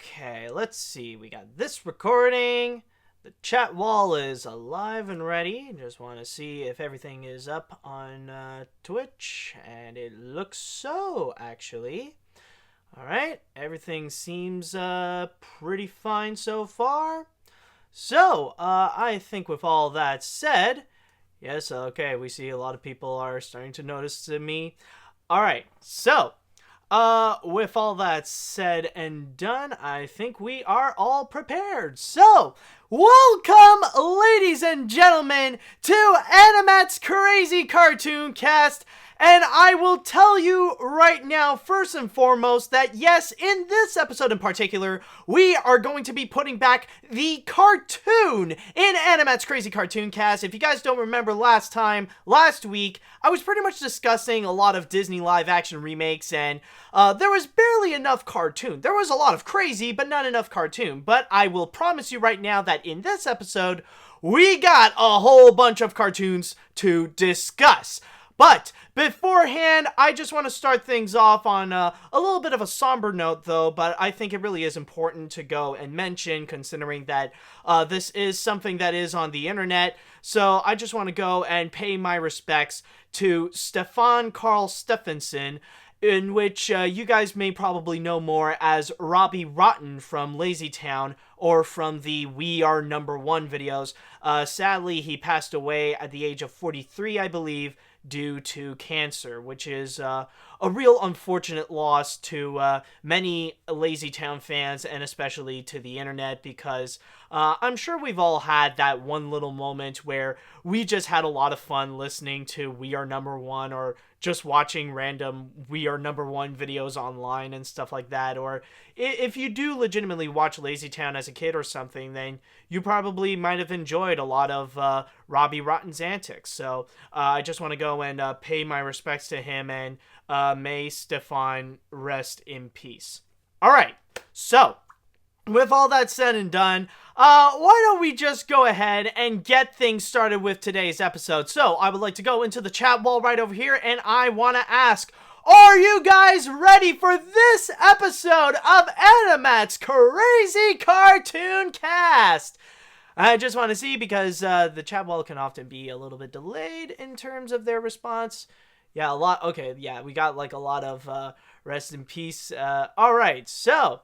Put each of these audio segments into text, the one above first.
Okay, let's see. We got this recording. The chat wall is alive and ready. Just want to see if everything is up on Twitch. And it looks so, actually. Alright, everything seems pretty fine so far. So, I think with all that said, yes, okay, we see a lot of people are starting to notice me. Alright, so, with all that said and done, I think we are all prepared. So, welcome, ladies and gentlemen, to AniMat's Crazy Cartoon Cast. And I will tell you right now, first and foremost, that yes, in this episode in particular, we are going to be putting back the cartoon in AniMat's Crazy Cartoon Cast. If you guys don't remember last week, I was pretty much discussing a lot of Disney live-action remakes, and there was barely enough cartoon. There was a lot of crazy, but not enough cartoon. But I will promise you right now that in this episode, we got a whole bunch of cartoons to discuss. But beforehand, I just want to start things off on a little bit of a somber note, though, but I think it really is important to go and mention, considering that this is something that is on the internet. So I just want to go and pay my respects to Stefan Carl Stephenson, in which you guys may probably know more as Robbie Rotten from Lazy Town, or from the We Are Number One videos. Sadly, he passed away at the age of 43, I believe, due to cancer, which is a real unfortunate loss to many Lazy Town fans, and especially to the internet, because I'm sure we've all had that one little moment where we just had a lot of fun listening to We Are Number One, or just watching random We Are Number One videos online and stuff like that. Or if you do legitimately watch Lazy Town as a kid or something, then you probably might have enjoyed a lot of Robbie Rotten's antics. So I just want to go and pay my respects to him, and may Stefan rest in peace. Alright, so with all that said and done, why don't we just go ahead and get things started with today's episode. So, I would like to go into the chat wall right over here, and I want to ask, are you guys ready for this episode of AniMat's Crazy Cartoon Cast? I just want to see, because the chat wall can often be a little bit delayed in terms of their response. Yeah, a lot. Okay, yeah, we got like a lot of rest in peace. Alright, so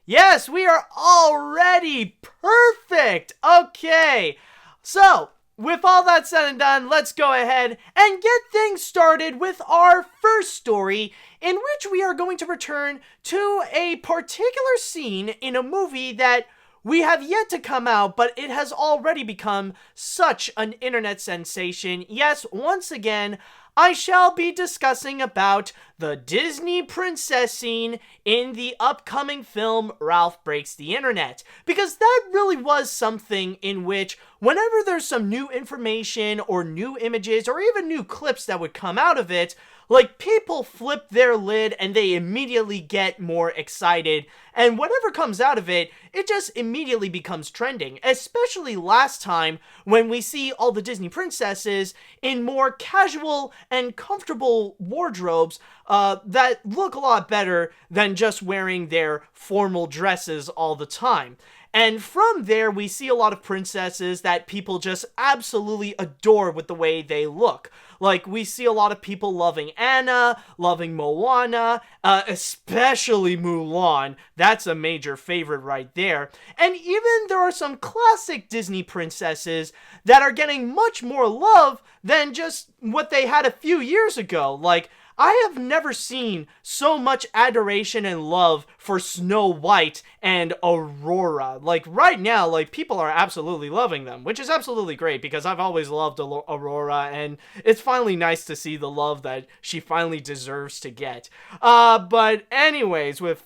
yes, we are already perfect! Okay, so, with all that said and done, let's go ahead and get things started with our first story, in which we are going to return to a particular scene in a movie that we have yet to come out, but it has already become such an internet sensation. Yes, once again, I shall be discussing about the Disney princess scene in the upcoming film Ralph Breaks the Internet. Because that really was something in which, whenever there's some new information or new images or even new clips that would come out of it, like, people flip their lid and they immediately get more excited, and whatever comes out of it, it just immediately becomes trending. Especially last time, when we see all the Disney princesses in more casual and comfortable wardrobes that look a lot better than just wearing their formal dresses all the time. And from there, we see a lot of princesses that people just absolutely adore with the way they look. Like, we see a lot of people loving Anna, loving Moana, especially Mulan. That's a major favorite right there. And even there are some classic Disney princesses that are getting much more love than just what they had a few years ago. Like, I have never seen so much adoration and love for Snow White and Aurora. Like, right now, like, people are absolutely loving them, which is absolutely great, because I've always loved Aurora, and it's finally nice to see the love that she finally deserves to get. But anyways, with,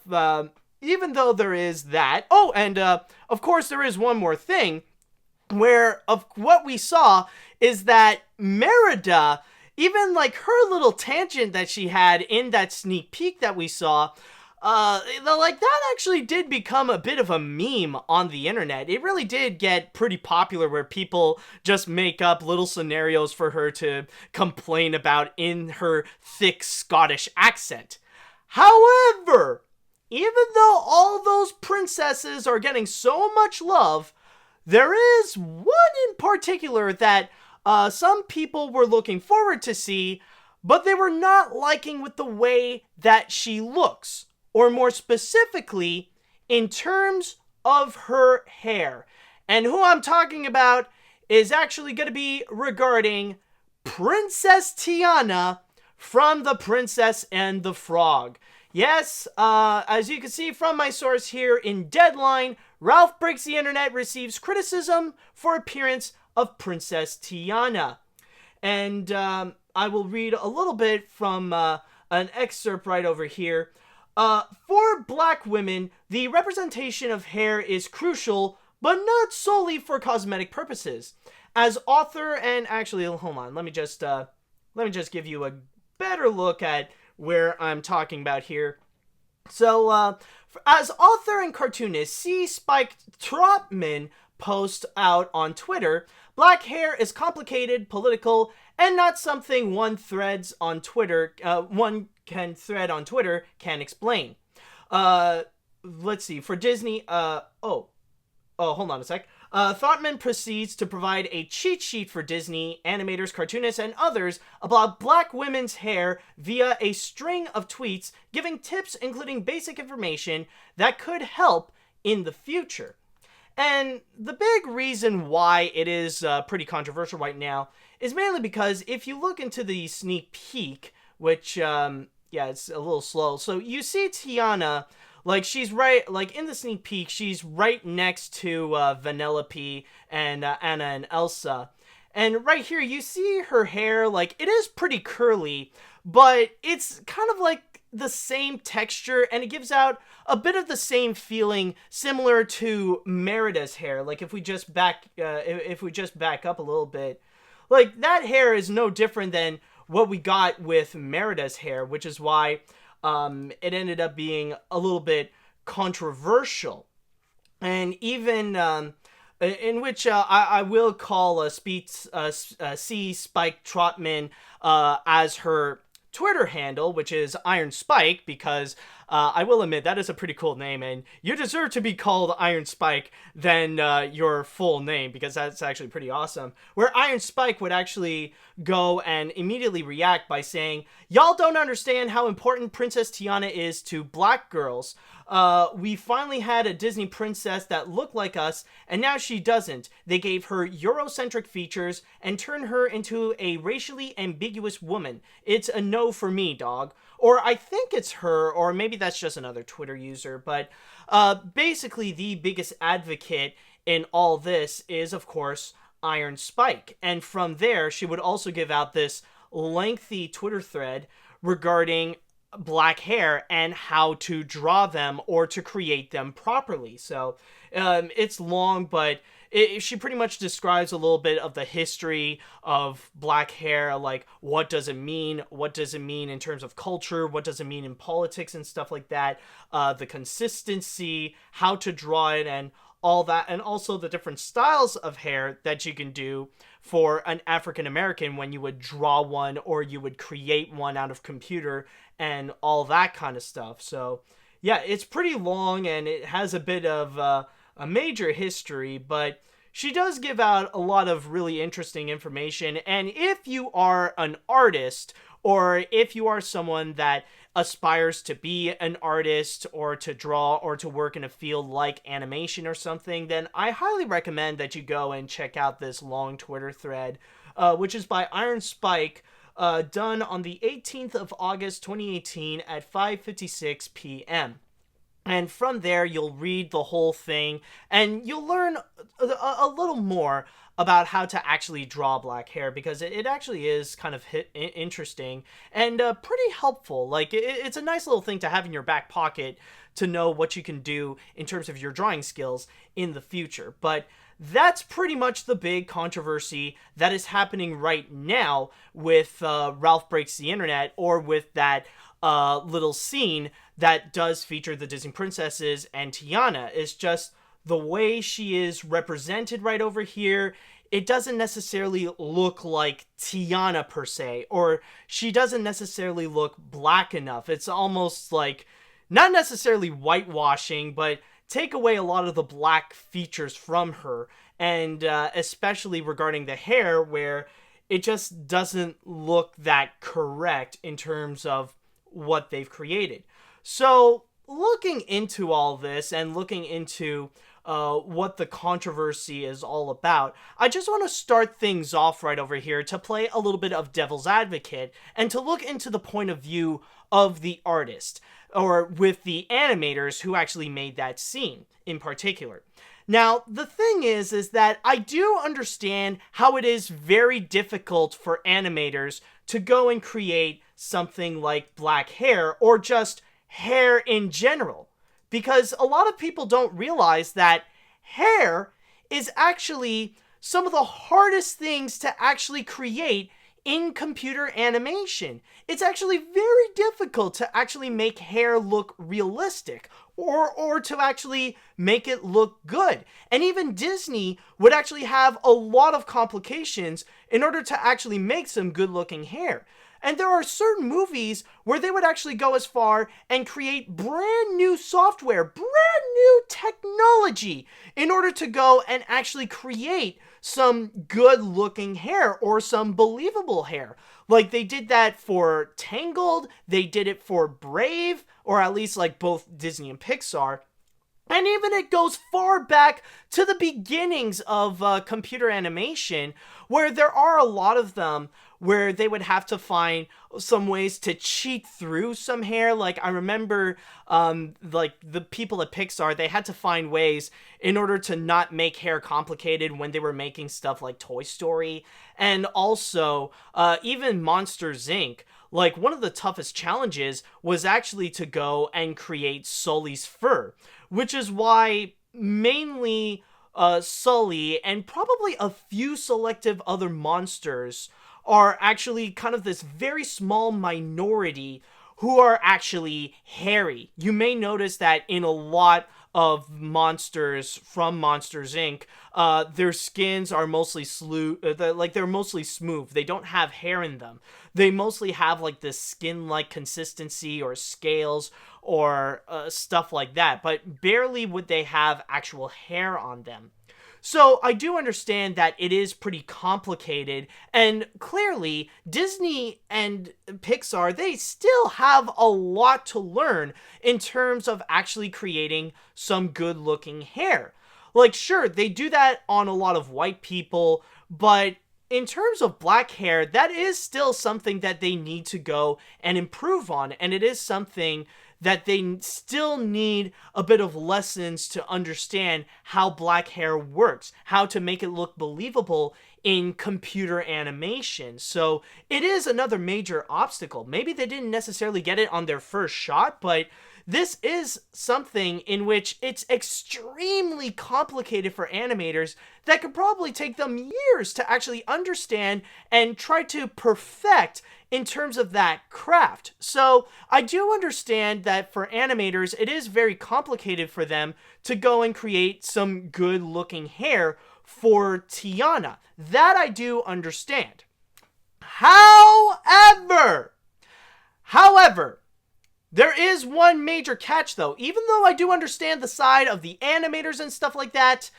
even though there is that, oh, and, of course, there is one more thing, where, of what we saw is that Merida, even, like, her little tangent that she had in that sneak peek that we saw, like, that actually did become a bit of a meme on the internet. It really did get pretty popular, where people just make up little scenarios for her to complain about in her thick Scottish accent. However, even though all those princesses are getting so much love, there is one in particular that some people were looking forward to see, but they were not liking with the way that she looks, or more specifically, in terms of her hair. And who I'm talking about is actually going to be regarding Princess Tiana from The Princess and the Frog. Yes, as you can see from my source here in Deadline, Ralph Breaks the Internet receives criticism for appearance of Princess Tiana. And I will read a little bit from an excerpt right over here. For black women, the representation of hair is crucial, but not solely for cosmetic purposes. As author, and actually, hold on, let me just give you a better look at where I'm talking about here. So, as author and cartoonist C. Spike Trotman posts out on Twitter, black hair is complicated, political, and not something one can thread on Twitter can explain. Let's see, for Disney, hold on a sec. Thoughtman proceeds to provide a cheat sheet for Disney, animators, cartoonists, and others about black women's hair via a string of tweets giving tips including basic information that could help in the future. And the big reason why it is pretty controversial right now is mainly because if you look into the sneak peek, which, it's a little slow. So you see Tiana, like, she's right, like, in the sneak peek, she's right next to Vanellope and Anna and Elsa. And right here, you see her hair, like, it is pretty curly, but it's kind of like the same texture, and it gives out a bit of the same feeling, similar to Merida's hair. Like, if we just back up a little bit, like, that hair is no different than what we got with Merida's hair, which is why it ended up being a little bit controversial. And even in which I will call C. Spike Trotman as her Twitter handle, which is Iron Spike, because I will admit that is a pretty cool name, and you deserve to be called Iron Spike than your full name, because that's actually pretty awesome. Where Iron Spike would actually go and immediately react by saying, "Y'all don't understand how important Princess Tiana is to black girls. We finally had a Disney princess that looked like us, and now she doesn't. They gave her Eurocentric features and turned her into a racially ambiguous woman. It's a no for me, dog." Or I think it's her, or maybe that's just another Twitter user, but basically the biggest advocate in all this is, of course, Iron Spike. And from there, she would also give out this lengthy Twitter thread regarding black hair and how to draw them or to create them properly. So it's long, but she pretty much describes a little bit of the history of black hair, like what does it mean in terms of culture, what does it mean in politics and stuff like that, the consistency, how to draw it, and all that, and also the different styles of hair that you can do for an African American when you would draw one or you would create one out of computer and all that kind of stuff. So yeah, it's pretty long and it has a bit of a major history, but she does give out a lot of really interesting information. And if you are an artist, or if you are someone that aspires to be an artist or to draw or to work in a field like animation or something, then I highly recommend that you go and check out this long Twitter thread, which is by Iron Spike, done on the 18th of August 2018 at 5:56 p.m. And from there, you'll read the whole thing, and you'll learn a little more about how to actually draw black hair, because it actually is kind of interesting and pretty helpful. Like, it's a nice little thing to have in your back pocket to know what you can do in terms of your drawing skills in the future. But that's pretty much the big controversy that is happening right now with Ralph Breaks the Internet, or with that little scene that does feature the Disney princesses and Tiana. Is just the way she is represented right over here. It doesn't necessarily look like Tiana per se, or she doesn't necessarily look black enough. It's almost like not necessarily whitewashing, but take away a lot of the black features from her, and especially regarding the hair, where it just doesn't look that correct in terms of what they've created. So, looking into all this and looking into what the controversy is all about, I just want to start things off right over here to play a little bit of devil's advocate and to look into the point of view of the artist, or with the animators who actually made that scene in particular. Now, the thing is that I do understand how it is very difficult for animators to go and create something like black hair, or just hair in general. Because a lot of people don't realize that hair is actually some of the hardest things to actually create in computer animation. It's actually very difficult to actually make hair look realistic, or to actually make it look good. And even Disney would actually have a lot of complications in order to actually make some good looking hair. And there are certain movies where they would actually go as far and create brand new software, brand new technology, in order to go and actually create some good looking hair, or some believable hair. Like they did that for Tangled, they did it for Brave, or at least like both Disney and Pixar. And even it goes far back to the beginnings of computer animation, where there are a lot of them where they would have to find some ways to cheat through some hair. Like I remember like the people at Pixar, they had to find ways in order to not make hair complicated when they were making stuff like Toy Story. And also even Monsters Inc., like one of the toughest challenges was actually to go and create Sully's fur, which is why mainly Sully and probably a few selective other monsters are actually kind of this very small minority who are actually hairy. You may notice that in a lot of monsters from Monsters Inc., their skins are mostly they're mostly smooth. They don't have hair in them. They mostly have like this skin-like consistency, or scales, or stuff like that. But barely would they have actual hair on them. So I do understand that it is pretty complicated, and clearly Disney and Pixar, they still have a lot to learn in terms of actually creating some good looking hair. Like sure, they do that on a lot of white people, but in terms of black hair, that is still something that they need to go and improve on, and it is something that they still need a bit of lessons to understand how black hair works, how to make it look believable in computer animation. So it is another major obstacle. Maybe they didn't necessarily get it on their first shot, but this is something in which it's extremely complicated for animators that could probably take them years to actually understand and try to perfect in terms of that craft. So I do understand that for animators, it is very complicated for them to go and create some good looking hair for Tiana. That I do understand. However, there is one major catch though. Even though I do understand the side of the animators and stuff like that,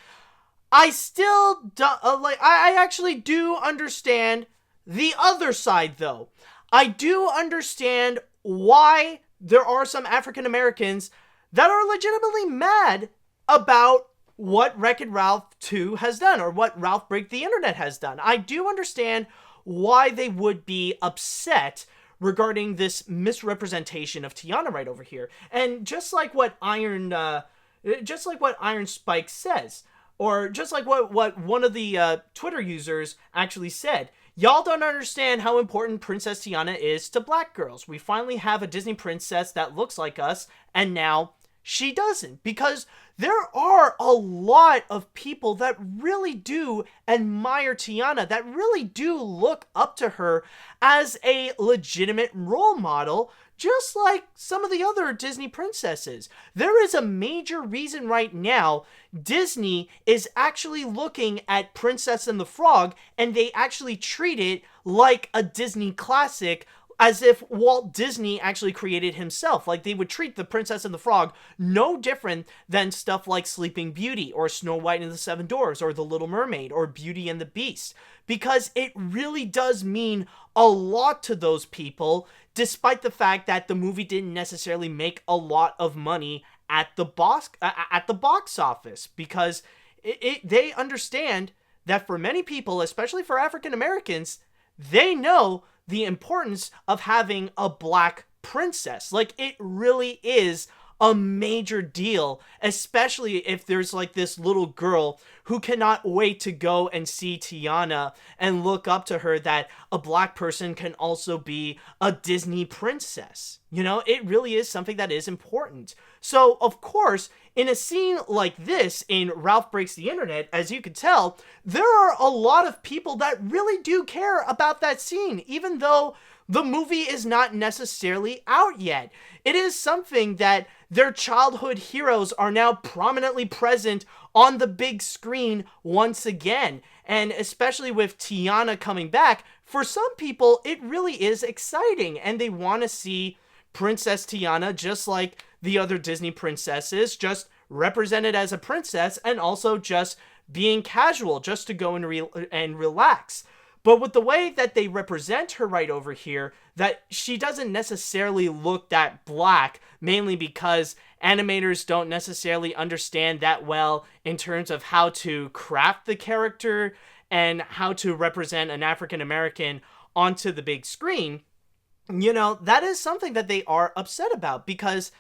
I still do, I actually do understand the other side though. I do understand why there are some African Americans that are legitimately mad about what Wreck-It Ralph 2 has done, or what Ralph Break the Internet has done. I do understand why they would be upset regarding this misrepresentation of Tiana right over here. And just like what Iron Spike says, or just like what one of the Twitter users actually said, y'all don't understand how important Princess Tiana is to black girls. We finally have a Disney princess that looks like us, and now she doesn't. Because there are a lot of people that really do admire Tiana, that really do look up to her as a legitimate role model, just like some of the other Disney princesses. There is a major reason right now Disney is actually looking at Princess and the Frog, and they actually treat it like a Disney classic, as if Walt Disney actually created himself. Like, they would treat The Princess and the Frog no different than stuff like Sleeping Beauty, or Snow White and the Seven Dwarfs, or The Little Mermaid, or Beauty and the Beast. Because it really does mean a lot to those people, despite the fact that the movie didn't necessarily make a lot of money at the box office. Because they understand that for many people, especially for African Americans, they know the importance of having a black princess. Like, it really is a major deal, especially if there's like this little girl who cannot wait to go and see Tiana and look up to her, that a black person can also be a Disney princess. You know, it really is something that is important. So, of course, in a scene like this in Ralph Breaks the Internet, as you can tell, there are a lot of people that really do care about that scene, even though the movie is not necessarily out yet. It is something that their childhood heroes are now prominently present on the big screen once again. And especially with Tiana coming back, for some people, it really is exciting, and they want to see Princess Tiana, just like the other Disney princesses, just represented as a princess, and also just being casual, just to go and relax. But with the way that they represent her right over here, that she doesn't necessarily look that black, mainly because animators don't necessarily understand that well in terms of how to craft the character and how to represent an African American onto the big screen. You know, that is something that they are upset about, because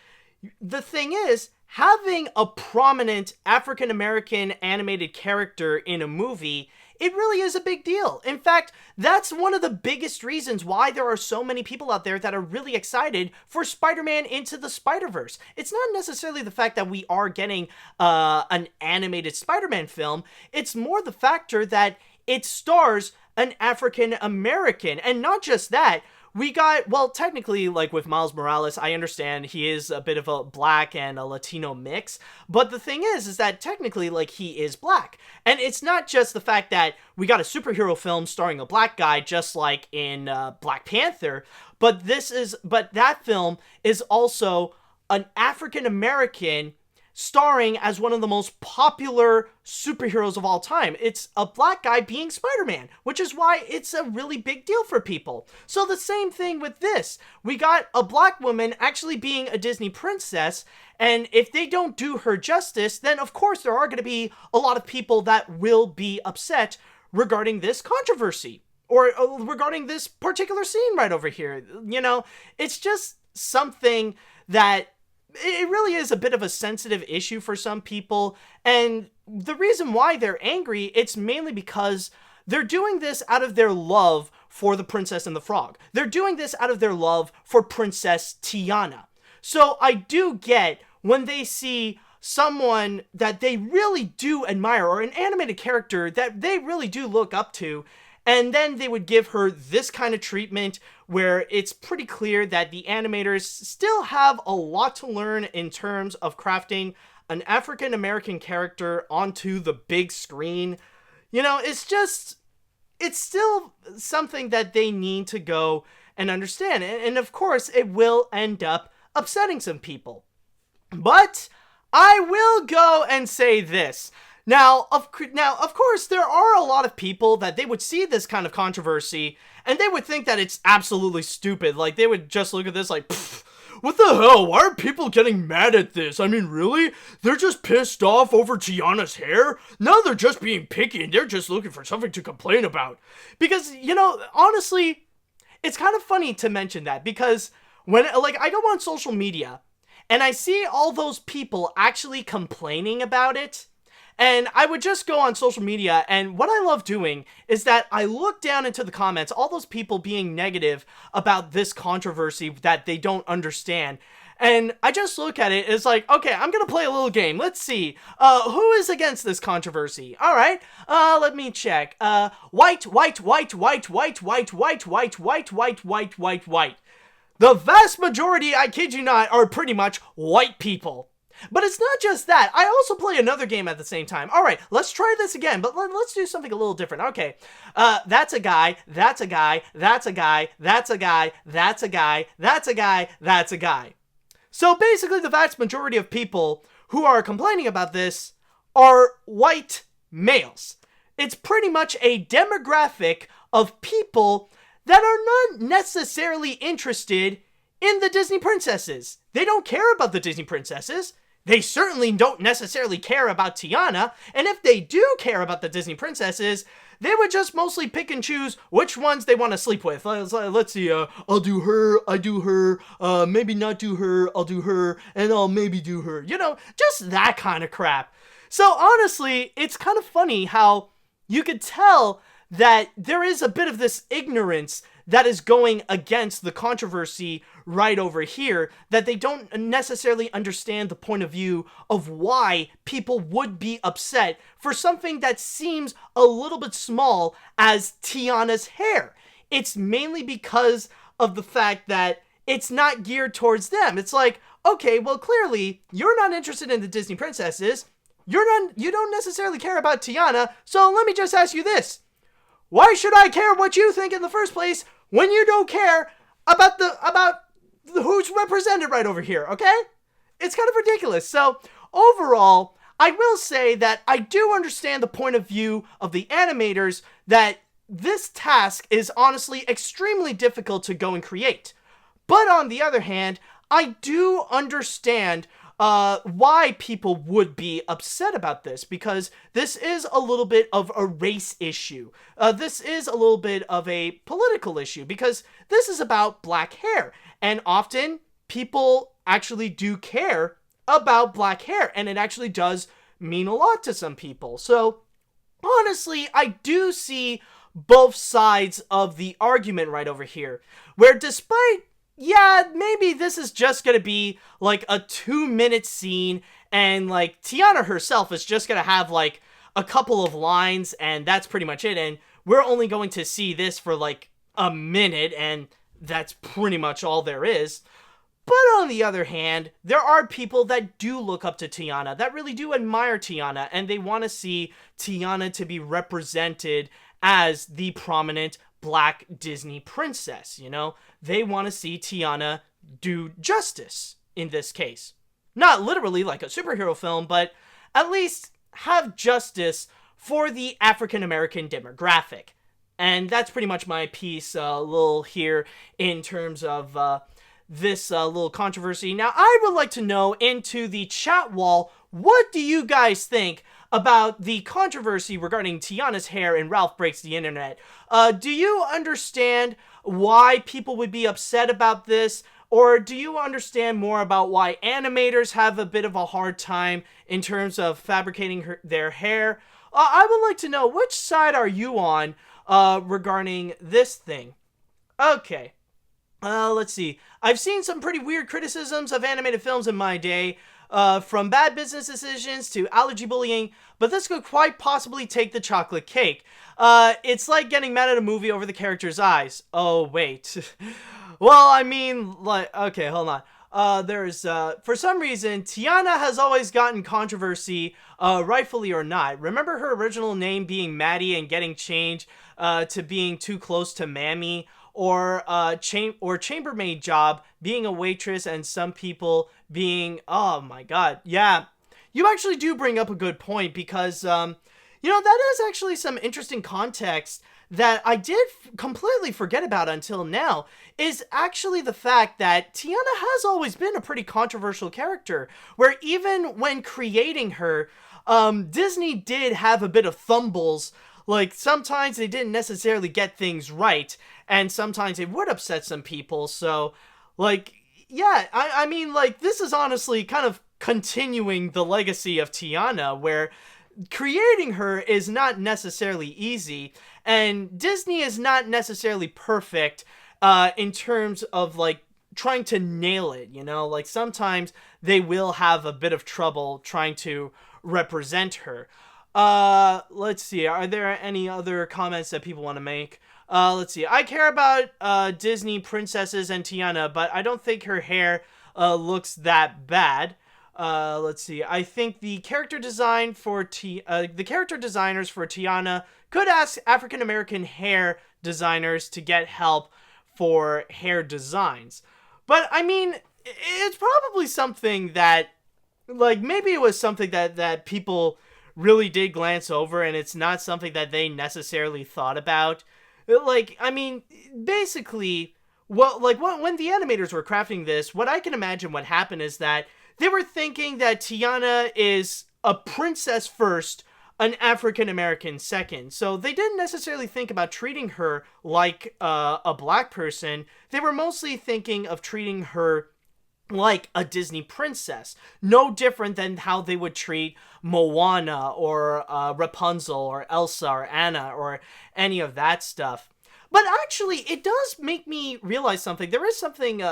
the thing is, having a prominent African American animated character in a movie, it really is a big deal. In fact, that's one of the biggest reasons why there are so many people out there that are really excited for Spider-Man Into the Spider-Verse. It's not necessarily the fact that we are getting an animated Spider-Man film. It's more the factor that it stars an African American. And not just that, we got, well, technically, like with Miles Morales, I understand he is a bit of a black and a Latino mix, but the thing is that technically, like, he is black. And it's not just the fact that we got a superhero film starring a black guy, just like in Black Panther, but that film is also an African American starring as one of the most popular superheroes of all time. It's a black guy being Spider-Man, which is why it's a really big deal for people. So the same thing with this. We got a black woman actually being a Disney princess, and if they don't do her justice, then of course there are going to be a lot of people that will be upset regarding this controversy, or regarding this particular scene right over here. You know, it's just something that it really is a bit of a sensitive issue for some people, and the reason why they're angry, it's mainly because they're doing this out of their love for The Princess and the Frog. They're doing this out of their love for Princess Tiana. So I do get when they see someone that they really do admire, or an animated character that they really do look up to, and then they would give her this kind of treatment where it's pretty clear that the animators still have a lot to learn in terms of crafting an African American character onto the big screen. You know, it's still something that they need to go and understand. And of course, it will end up upsetting some people. But I will go and say this. Now, of course, there are a lot of people that they would see this kind of controversy, and they would think that it's absolutely stupid. Like, they would just look at this like, what the hell? Why are people getting mad at this? I mean, really? They're just pissed off over Tiana's hair? No, they're just being picky, and they're just looking for something to complain about. Because, you know, honestly, it's kind of funny to mention that, because when, like, I go on social media, and I see all those people actually complaining about it. And I would just go on social media, and what I love doing is that I look down into the comments, all those people being negative about this controversy that they don't understand. And I just look at it, it's like, okay, I'm gonna play a little game. Let's see, who is against this controversy? All right, let me check. White. The vast majority, I kid you not, are pretty much white people. But it's not just that. I also play another game at the same time. All right, let's try this again, but let's do something a little different. Okay, that's a guy, that's a guy, that's a guy, that's a guy, that's a guy, that's a guy, that's a guy. So basically the vast majority of people who are complaining about this are white males. It's pretty much a demographic of people that are not necessarily interested in the Disney princesses. They don't care about the Disney princesses. They certainly don't necessarily care about Tiana, and if they do care about the Disney princesses, they would just mostly pick and choose which ones they want to sleep with. Let's see, I'll do her, I do her, maybe not do her, I'll do her, and I'll maybe do her. You know, just that kind of crap. So honestly, it's kind of funny how you could tell that there is a bit of this ignorance that is going against the controversy right over here, that they don't necessarily understand the point of view of why people would be upset for something that seems a little bit small as Tiana's hair. It's mainly because of the fact that it's not geared towards them. It's like, okay, well, clearly you're not interested in the Disney princesses. You don't necessarily care about Tiana, so let me just ask you this. Why should I care what you think in the first place when you don't care about who's represented right over here, okay? It's kind of ridiculous. So, overall, I will say that I do understand the point of view of the animators that this task is honestly extremely difficult to go and create. But on the other hand, I do understand why people would be upset about this, because this is a little bit of a race issue. This is a little bit of a political issue, because this is about black hair, and often people actually do care about black hair, and it actually does mean a lot to some people. So honestly, I do see both sides of the argument right over here, where despite maybe this is just gonna be like a 2-minute scene, and like Tiana herself is just gonna have like a couple of lines, and that's pretty much it, and we're only going to see this for like a minute, and that's pretty much all there is. But on the other hand, there are people that do look up to Tiana, that really do admire Tiana, and they want to see Tiana to be represented as the prominent black Disney princess, you know? They want to see Tiana do justice in this case. Not literally like a superhero film, but at least have justice for the African-American demographic. And that's pretty much my piece, little here in terms of this little controversy. Now, I would like to know into the chat wall, what do you guys think about the controversy regarding Tiana's hair and Ralph Breaks the Internet? Do you understand why people would be upset about this? Or do you understand more about why animators have a bit of a hard time in terms of fabricating their hair? I would like to know, which side are you on regarding this thing? Okay. Let's see. I've seen some pretty weird criticisms of animated films in my day, from bad business decisions to allergy bullying, but this could quite possibly take the chocolate cake. It's like getting mad at a movie over the character's eyes. Oh, wait. Well, I mean, like, okay, hold on. For some reason, Tiana has always gotten controversy, rightfully or not. Remember her original name being Maddie and getting changed to being too close to Mammy? Or chambermaid job, being a waitress, and some people being, oh my god, yeah. You actually do bring up a good point, because, that is actually some interesting context that I did completely forget about until now, is actually the fact that Tiana has always been a pretty controversial character, where even when creating her, Disney did have a bit of fumbles. Like, sometimes they didn't necessarily get things right, and sometimes it would upset some people, so, like, yeah, I mean, like, this is honestly kind of continuing the legacy of Tiana, where creating her is not necessarily easy, and Disney is not necessarily perfect, in terms of, like, trying to nail it, you know? Like, sometimes they will have a bit of trouble trying to represent her. Let's see. Are there any other comments that people want to make? Let's see. I care about, Disney princesses and Tiana, but I don't think her hair, looks that bad. Let's see. I think the character design for the character designers for Tiana could ask African American hair designers to get help for hair designs. But I mean, it's probably something that, like, maybe it was something that people really did glance over, and it's not something that they necessarily thought about. Like, I mean, basically, well, like, when the animators were crafting this, what I can imagine what happened is that they were thinking that Tiana is a princess first, an African American second. So they didn't necessarily think about treating her like a black person. They were mostly thinking of treating her like a Disney princess. No different than how they would treat Moana or Rapunzel or Elsa or Anna or any of that stuff. But actually, it does make me realize something. There is something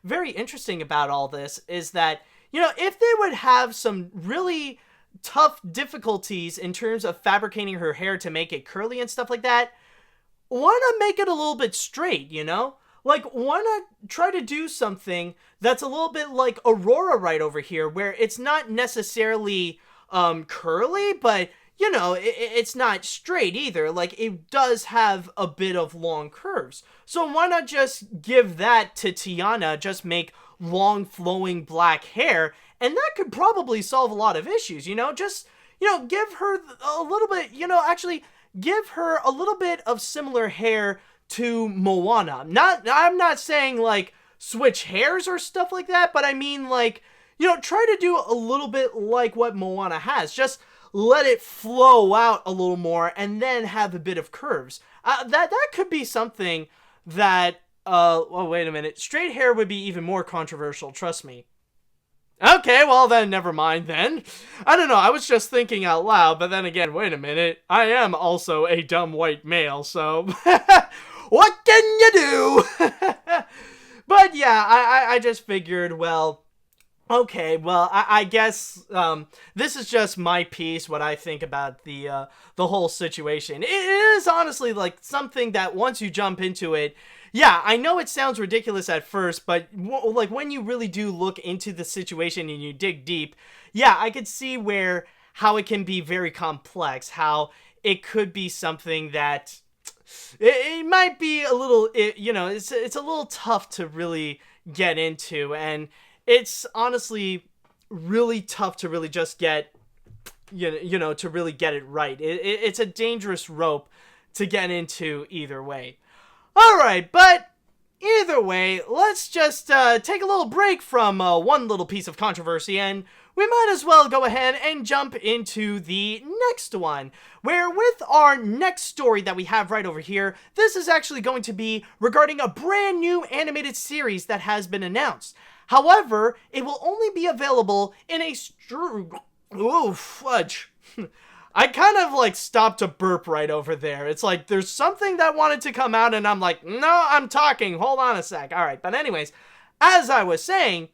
very interesting about all this, is that, you know, if they would have some really tough difficulties in terms of fabricating her hair to make it curly and stuff like that, why not make it a little bit straight, you know? Like, why not try to do something that's a little bit like Aurora right over here, where it's not necessarily curly, but, you know, it's not straight either. Like, it does have a bit of long curves. So why not just give that to Tiana, just make long flowing black hair, and that could probably solve a lot of issues, you know? Just, you know, give her a little bit, you know, actually give her a little bit of similar hair to Moana. I'm not saying, like, switch hairs or stuff like that, but I mean, like, you know, try to do a little bit like what Moana has. Just let it flow out a little more and then have a bit of curves. That could be something that, oh, wait a minute. Straight hair would be even more controversial, trust me. Okay, well then, never mind then. I don't know, I was just thinking out loud, but then again, wait a minute. I am also a dumb white male, so what can you do? But yeah, I just figured, well, okay, well, I guess this is just my piece, what I think about the whole situation. It is honestly like something that once you jump into it, yeah, I know it sounds ridiculous at first, but like when you really do look into the situation and you dig deep, yeah, I could see how it can be very complex, how it could be something that it might be a little, you know, it's a little tough to really get into, and it's honestly really tough to really just get, you know, to really get it right. It's a dangerous rope to get into either way. Alright, but either way, let's just take a little break from one little piece of controversy, and we might as well go ahead and jump into the next one, where with our next story that we have right over here, this is actually going to be regarding a brand new animated series that has been announced. However, it will only be available in a ooh, fudge. I kind of like stopped to burp right over there. It's like there's something that wanted to come out and I'm like, no, I'm talking. Hold on a sec. All right. But anyways, as I was saying,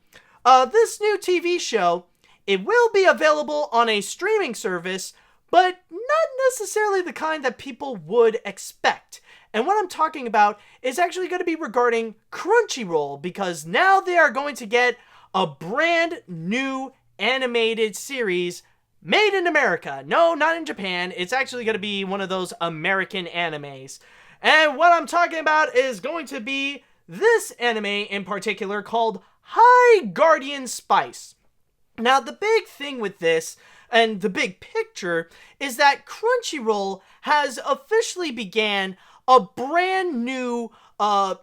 this new TV show, it will be available on a streaming service, but not necessarily the kind that people would expect. And what I'm talking about is actually going to be regarding Crunchyroll, because now they are going to get a brand new animated series made in America. No, not in Japan. It's actually going to be one of those American animes. And what I'm talking about is going to be this anime in particular called High Guardian Spice. Now, the big thing with this, and the big picture, is that Crunchyroll has officially began a brand new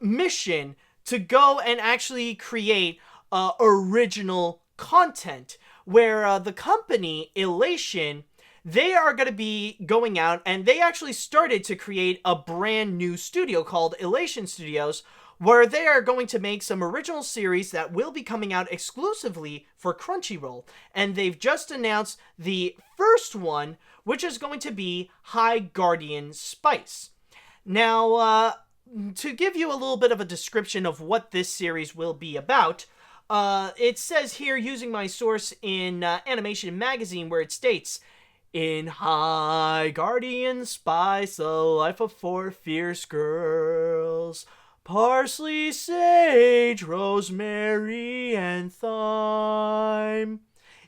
mission to go and actually create original content, where the company Elation, they are going to be going out, and they actually started to create a brand new studio called Elation Studios, where they are going to make some original series that will be coming out exclusively for Crunchyroll. And they've just announced the first one, which is going to be High Guardian Spice. Now, to give you a little bit of a description of what this series will be about, it says here, using my source in Animation Magazine, where it states, "In High Guardian Spice, a life of 4 fierce girls, parsley, sage, rosemary, and thyme.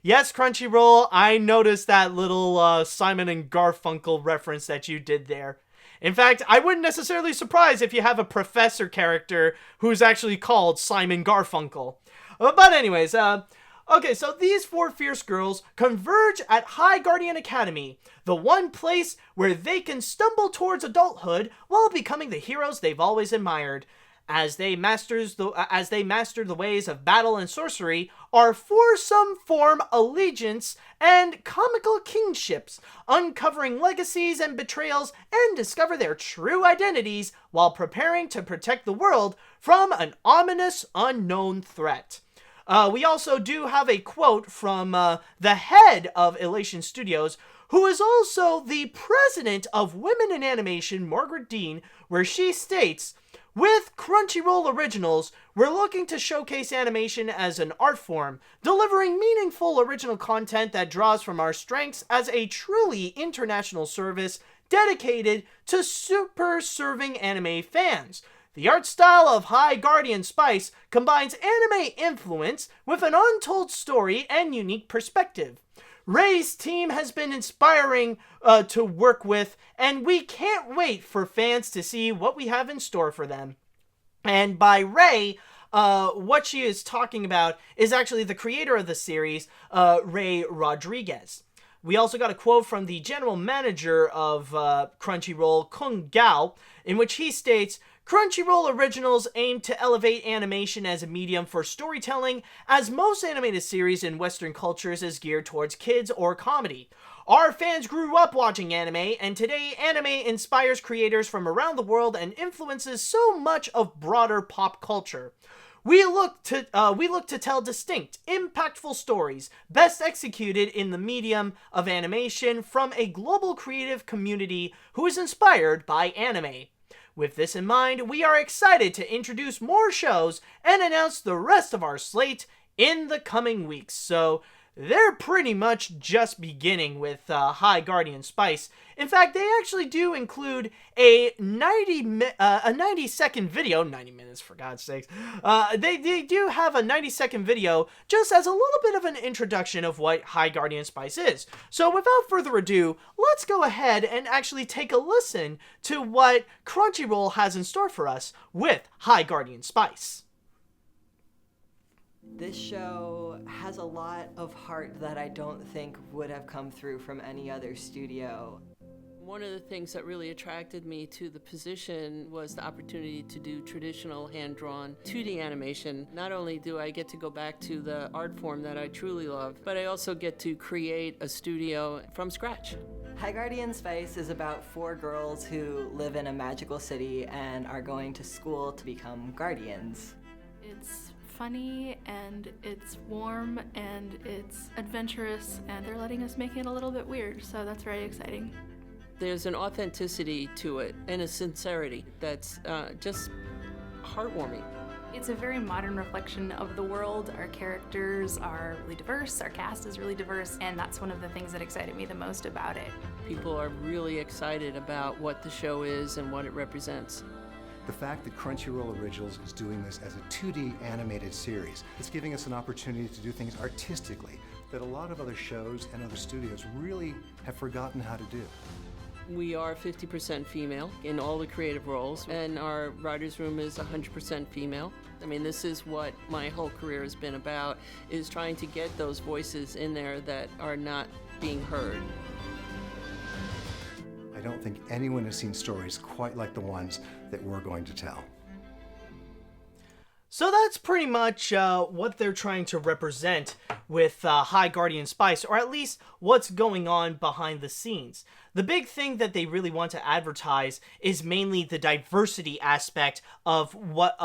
Yes, Crunchyroll, I noticed that little Simon and Garfunkel reference that you did there. In fact, I wouldn't necessarily surprise if you have a professor character who's actually called Simon Garfunkel. But anyways, okay, so these four fierce girls converge at High Guardian Academy, the one place where they can stumble towards adulthood while becoming the heroes they've always admired. As they master the ways of battle and sorcery, are foursome form allegiance and comical kingships, uncovering legacies and betrayals and discover their true identities while preparing to protect the world from an ominous unknown threat. We also do have a quote from the head of Elation Studios, who is also the president of Women in Animation, Margaret Dean, where she states, "With Crunchyroll Originals, we're looking to showcase animation as an art form, delivering meaningful original content that draws from our strengths as a truly international service dedicated to super serving anime fans. The art style of High Guardian Spice combines anime influence with an untold story and unique perspective. Ray's team has been inspiring to work with, and we can't wait for fans to see what we have in store for them." And by Ray, what she is talking about is actually the creator of the series, Ray Rodriguez. We also got a quote from the general manager of Crunchyroll, Kung Gao, in which he states, "Crunchyroll Originals aim to elevate animation as a medium for storytelling, as most animated series in Western cultures is geared towards kids or comedy. Our fans grew up watching anime, and today anime inspires creators from around the world and influences so much of broader pop culture. We look to tell distinct, impactful stories, best executed in the medium of animation from a global creative community who is inspired by anime. With this in mind, we are excited to introduce more shows and announce the rest of our slate in the coming weeks." So they're pretty much just beginning with High Guardian Spice. In fact, they actually do include a 90-second video, 90 minutes for God's sakes. They do have a 90-second video just as a little bit of an introduction of what High Guardian Spice is. So without further ado, let's go ahead and actually take a listen to what Crunchyroll has in store for us with High Guardian Spice. This show has a lot of heart that I don't think would have come through from any other studio. One of the things that really attracted me to the position was the opportunity to do traditional hand-drawn 2D animation. Not only do I get to go back to the art form that I truly love, but I also get to create a studio from scratch. High Guardian Spice is about four girls who live in a magical city and are going to school to become guardians. It's funny and it's warm and it's adventurous, and they're letting us make it a little bit weird, so that's very exciting. There's an authenticity to it and a sincerity that's just heartwarming. It's a very modern reflection of the world. Our characters are really diverse, our cast is really diverse, and that's one of the things that excited me the most about it. People are really excited about what the show is and what it represents. The fact that Crunchyroll Originals is doing this as a 2D animated series, it's giving us an opportunity to do things artistically that a lot of other shows and other studios really have forgotten how to do. We are 50% female in all the creative roles, and our writer's room is 100% female. I mean, this is what my whole career has been about, is trying to get those voices in there that are not being heard. I don't think anyone has seen stories quite like the ones that we're going to tell. So that's pretty much what they're trying to represent with High Guardian Spice, or at least what's going on behind the scenes. The big thing that they really want to advertise is mainly the diversity aspect of what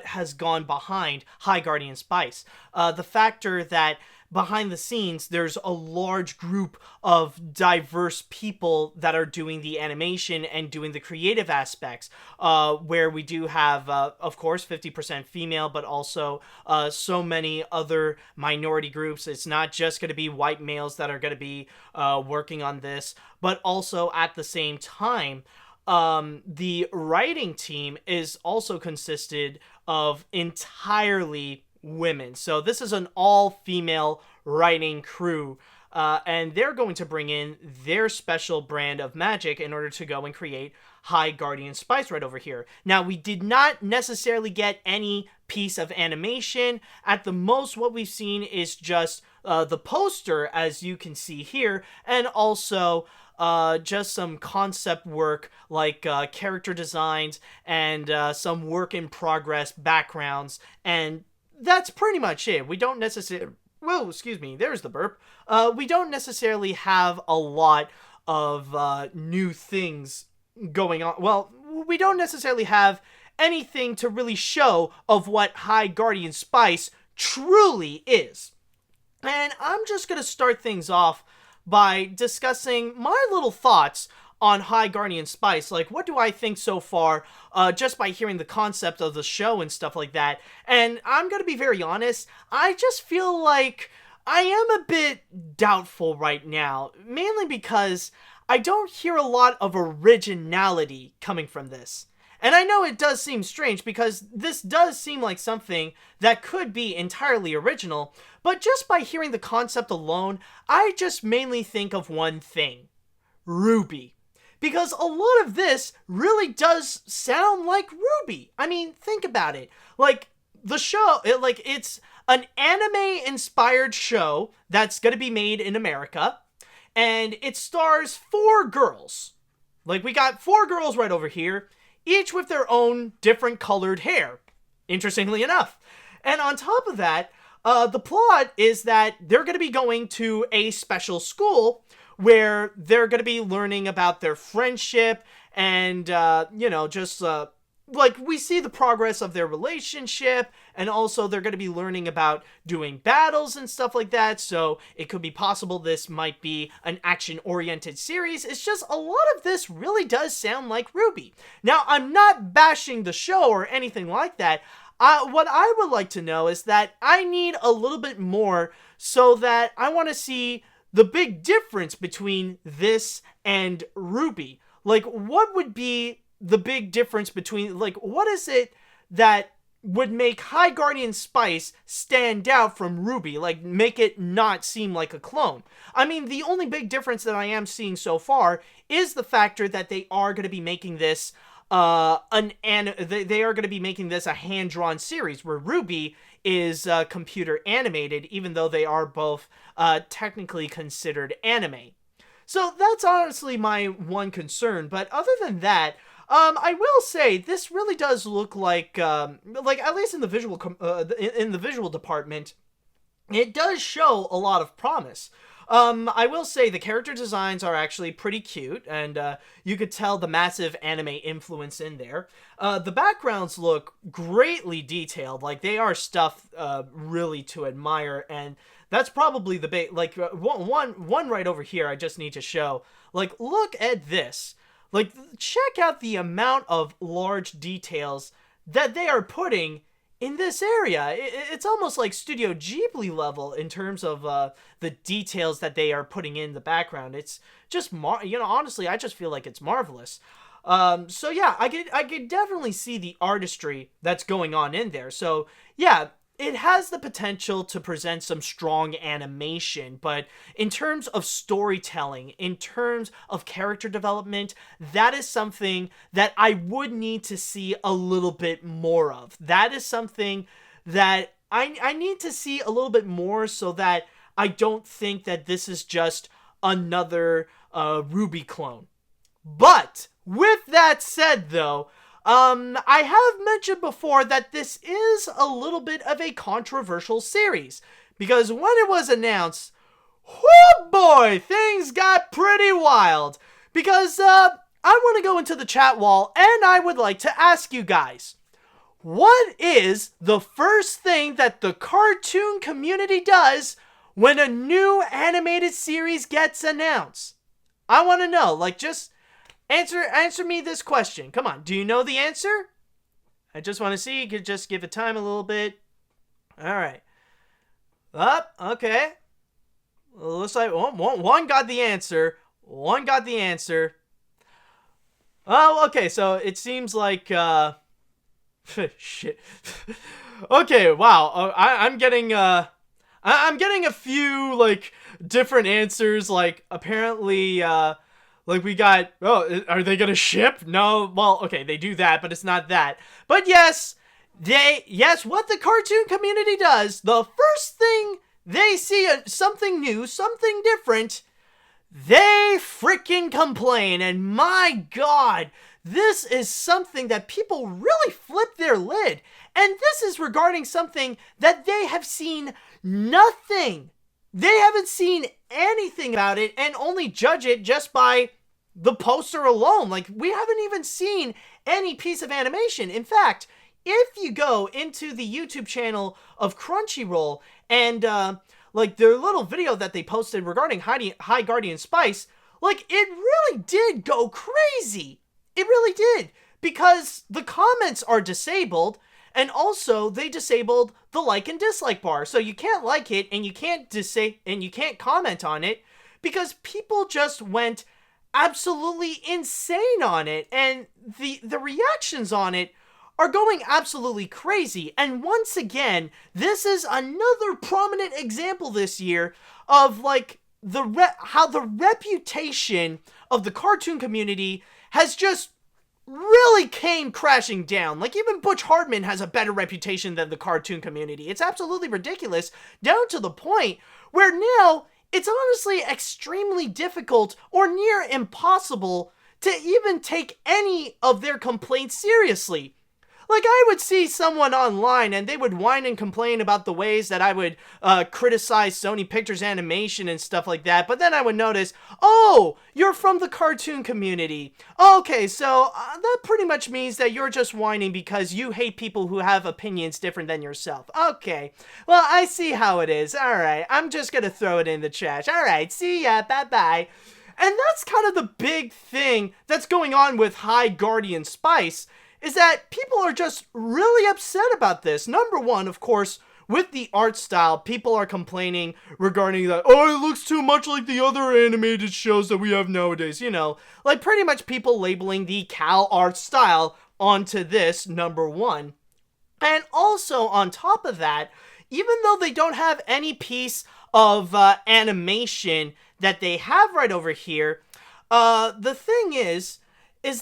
has gone behind High Guardian Spice. The factor that behind the scenes, there's a large group of diverse people that are doing the animation and doing the creative aspects, where we do have, of course, 50% female, but also so many other minority groups. It's not just going to be white males that are going to be working on this, but also at the same time, the writing team is also consisted of entirely women. So this is an all-female writing crew. And they're going to bring in their special brand of magic in order to go and create High Guardian Spice right over here. Now, we did not necessarily get any piece of animation. At the most, what we've seen is just the poster, as you can see here, and also just some concept work like character designs and some work in progress backgrounds, and that's pretty much it. We don't necessarily... Whoa, excuse me, there's the burp. We don't necessarily have a lot of new things going on. Well, we don't necessarily have anything to really show of what High Guardian Spice truly is. And I'm just going to start things off by discussing my little thoughts on High Guardian Spice. Like, what do I think so far, just by hearing the concept of the show and stuff like that? And I'm gonna be very honest, I just feel like I am a bit doubtful right now, mainly because I don't hear a lot of originality coming from this. And I know it does seem strange, because this does seem like something that could be entirely original, but just by hearing the concept alone, I just mainly think of one thing: Ruby. Because a lot of this really does sound like Ruby. I mean, think about it. Like, the show, it's an anime-inspired show that's gonna be made in America, and it stars 4 girls. Like, we got 4 girls right over here, each with their own different colored hair, interestingly enough. And on top of that, the plot is that they're gonna be going to a special school where they're going to be learning about their friendship and, just, like, we see the progress of their relationship, and also they're going to be learning about doing battles and stuff like that, so it could be possible this might be an action-oriented series. It's just, a lot of this really does sound like Ruby. Now, I'm not bashing the show or anything like that. What I would like to know is that I need a little bit more, so that I want to see the big difference between this and Ruby. Like, what would be the big difference between, like, what is it that would make High Guardian Spice stand out from Ruby? Like, make it not seem like a clone. I mean, the only big difference that I am seeing so far is the factor that they are going to be making this they are going to be making this a hand-drawn series, where Ruby is computer animated, even though they are both technically considered anime. So that's honestly my one concern, but other than that, I will say this really does look like at least in the visual department, it does show a lot of promise. I will say the character designs are actually pretty cute, and you could tell the massive anime influence in there. The backgrounds look greatly detailed, like they are stuff really to admire, and that's probably the one right over here I just need to show. Like, look at this. Like, check out the amount of large details that they are putting in this area. It's almost like Studio Ghibli level in terms of the details that they are putting in the background. It's just, honestly, I just feel like it's marvelous. So yeah, I could definitely see the artistry that's going on in there. So yeah, it has the potential to present some strong animation, but in terms of storytelling, in terms of character development, that is something that I would need to see a little bit more of. That is something that I need to see a little bit more, so that I don't think that this is just another Ruby clone. But with that said, though, I have mentioned before that this is a little bit of a controversial series, because when it was announced, whoo boy, things got pretty wild. Because I want to go into the chat wall, and I would like to ask you guys, what is the first thing that the cartoon community does when a new animated series gets announced? I want to know, like, just answer me this question. Come on, do you know the answer? I just want to see. You could just give it time a little bit. All right. Okay. Well, looks like one got the answer. One got the answer. Oh, okay. So it seems like Shit. Okay, wow. I'm getting I'm getting a few like different answers. Like apparently, like we got. Oh, are they gonna ship? No. Well, okay, they do that, but it's not that. But yes, what the cartoon community does. The first thing they see something new, something different, they freaking complain. And my God, this is something that people really flip their lid. And this is regarding something that they have seen nothing. They haven't seen anything about it and only judge it just by the poster alone. Like, we haven't even seen any piece of animation. In fact, if you go into the YouTube channel of Crunchyroll and, like, their little video that they posted regarding High Guardian Spice, like, it really did go crazy. It really did. Because the comments are disabled, and also they disabled the like and dislike bar. So you can't like it, and you can't comment on it, because people just went absolutely insane on it, and the reactions on it are going absolutely crazy. And once again, this is another prominent example this year of like how the reputation of the cartoon community has just really came crashing down. Like, even Butch Hartman has a better reputation than the cartoon community. It's absolutely ridiculous, down to the point where now it's honestly extremely difficult or near impossible to even take any of their complaints seriously. Like, I would see someone online and they would whine and complain about the ways that I would criticize Sony Pictures Animation and stuff like that, but then I would notice, oh, you're from the cartoon community. Okay, so that pretty much means that you're just whining because you hate people who have opinions different than yourself. Okay, well, I see how it is. Alright, I'm just gonna throw it in the trash. Alright, see ya, bye-bye. And that's kind of the big thing that's going on with High Guardian Spice, is that people are just really upset about this. Number one, of course, with the art style, people are complaining regarding that, oh, it looks too much like the other animated shows that we have nowadays, you know. Like, pretty much people labeling the Cal art style onto this, number one. And also, on top of that, even though they don't have any piece of animation that they have right over here, the thing is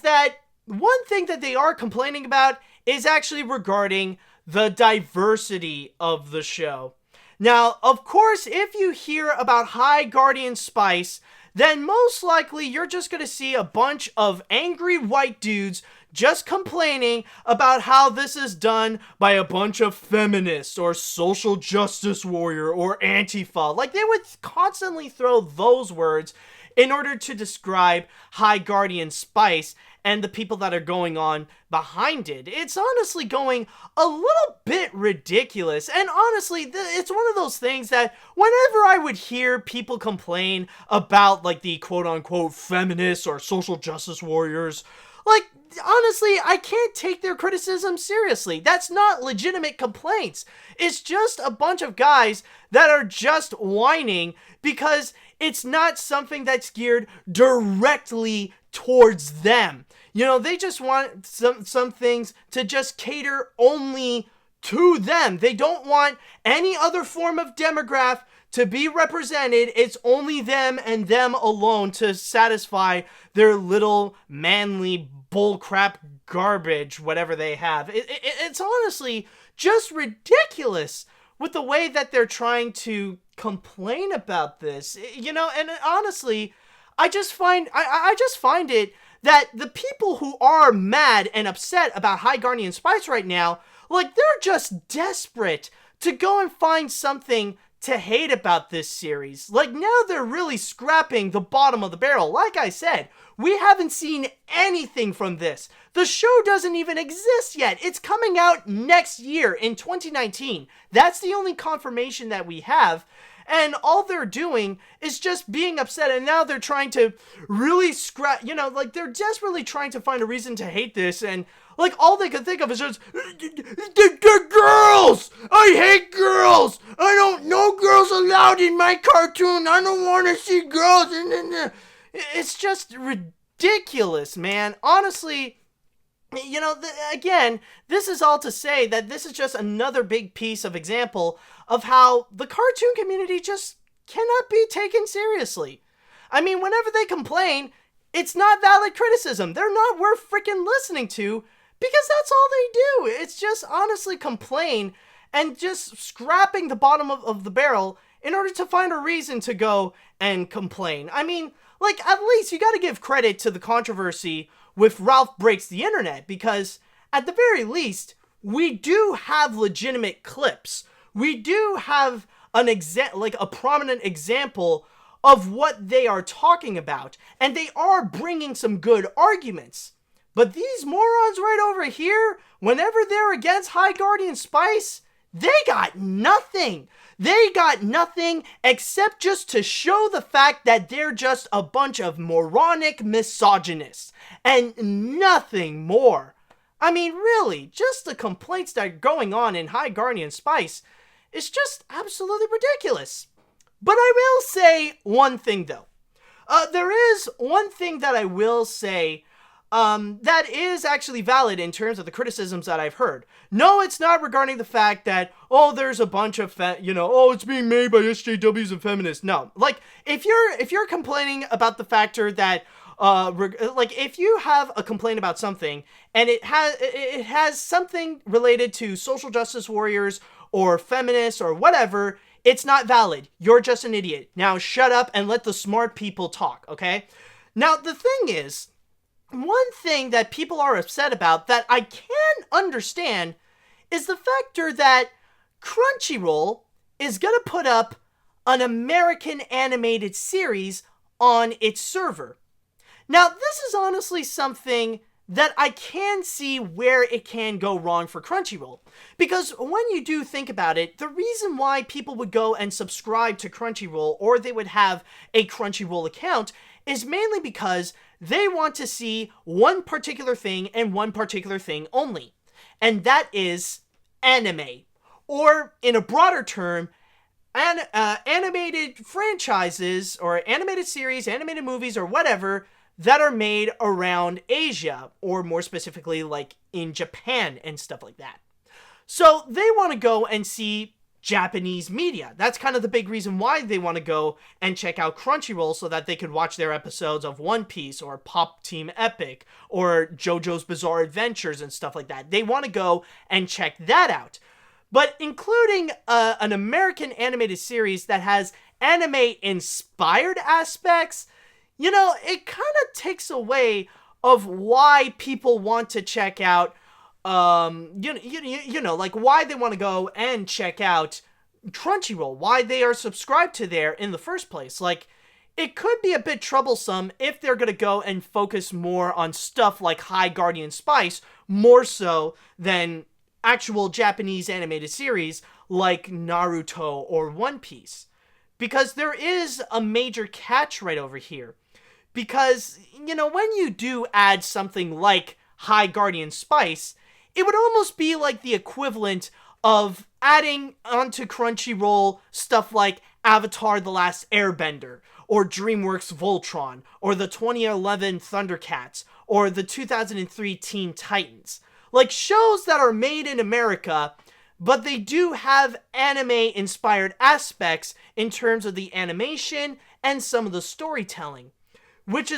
that one thing that they are complaining about is actually regarding the diversity of the show. Now, of course, if you hear about High Guardian Spice, then most likely you're just going to see a bunch of angry white dudes just complaining about how this is done by a bunch of feminists or social justice warrior or Antifa. Like, they would constantly throw those words in order to describe High Guardian Spice and the people that are going on behind it. It's honestly going a little bit ridiculous. And honestly, it's one of those things that whenever I would hear people complain about, like, the quote-unquote feminists or social justice warriors, like, honestly, I can't take their criticism seriously. That's not legitimate complaints. It's just a bunch of guys that are just whining because it's not something that's geared directly towards them. You know, they just want some things to just cater only to them. They don't want any other form of demographic to be represented. It's only them and them alone to satisfy their little manly bullcrap garbage, whatever they have. It's honestly just ridiculous with the way that they're trying to complain about this. You know, and honestly, I just find it that the people who are mad and upset about High Guardian Spice right now, like, they're just desperate to go and find something to hate about this series. Like, now they're really scrapping the bottom of the barrel. Like I said, we haven't seen anything from this. The show doesn't even exist yet. It's coming out next year in 2019. That's the only confirmation that we have. And all they're doing is just being upset, and now they're trying to really you know, like, they're desperately trying to find a reason to hate this, and, like, all they could think of is just, the girls! I hate girls! I don't know girls allowed in my cartoon! I don't want to see girls! It's just ridiculous, man. Honestly, you know, again, this is all to say that this is just another big piece of example of how the cartoon community just cannot be taken seriously. I mean, whenever they complain, it's not valid criticism. They're not worth freaking listening to because that's all they do. It's just honestly complain and just scrapping the bottom of the barrel in order to find a reason to go and complain. I mean, like, at least you gotta give credit to the controversy with Ralph Breaks the Internet, because at the very least, we do have legitimate clips. We do have a prominent example of what they are talking about, and they are bringing some good arguments. But these morons right over here, whenever they're against High Guardian Spice, they got nothing. They got nothing except just to show the fact that they're just a bunch of moronic misogynists and nothing more. I mean, really, just the complaints that are going on in High Guardian Spice is just absolutely ridiculous. But I will say one thing, though. There is one thing that I will say that is actually valid in terms of the criticisms that I've heard. No, it's not regarding the fact that, oh, there's a bunch of, it's being made by SJWs and feminists. No, like, if you're complaining about the factor that, if you have a complaint about something, and it has something related to social justice warriors, or feminists, or whatever, it's not valid. You're just an idiot. Now shut up and let the smart people talk, okay? Now, the thing is, one thing that people are upset about that I can understand is the factor that Crunchyroll is gonna put up an American animated series on its server. Now, this is honestly something that I can see where it can go wrong for Crunchyroll. Because when you do think about it, the reason why people would go and subscribe to Crunchyroll, or they would have a Crunchyroll account, is mainly because they want to see one particular thing and one particular thing only. And that is anime. Or, in a broader term, animated franchises, or animated series, animated movies, or whatever, that are made around Asia, or more specifically, like, in Japan and stuff like that. So, they want to go and see Japanese media. That's kind of the big reason why they want to go and check out Crunchyroll, so that they could watch their episodes of One Piece, or Pop Team Epic, or JoJo's Bizarre Adventures and stuff like that. They want to go and check that out. But including an American animated series that has anime-inspired aspects, you know, it kind of takes away of why people want to check out, like why they want to go and check out Crunchyroll, why they are subscribed to there in the first place. Like, it could be a bit troublesome if they're going to go and focus more on stuff like High Guardian Spice, more so than actual Japanese animated series like Naruto or One Piece. Because there is a major catch right over here. Because, you know, when you do add something like High Guardian Spice, it would almost be like the equivalent of adding onto Crunchyroll stuff like Avatar: The Last Airbender, or DreamWorks Voltron, or the 2011 Thundercats, or the 2003 Teen Titans. Like, shows that are made in America, but they do have anime-inspired aspects in terms of the animation and some of the storytelling. Which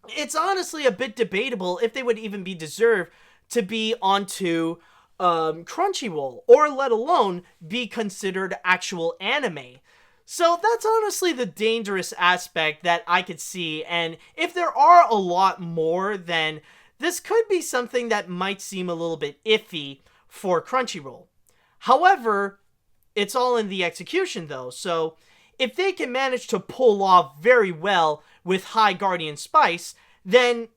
it's honestly a bit debatable if they would even be deserved to be onto Crunchyroll, or let alone be considered actual anime. So that's honestly the dangerous aspect that I could see, and if there are a lot more, then this could be something that might seem a little bit iffy for Crunchyroll. However, it's all in the execution though, so if they can manage to pull off very well with High Guardian Spice, then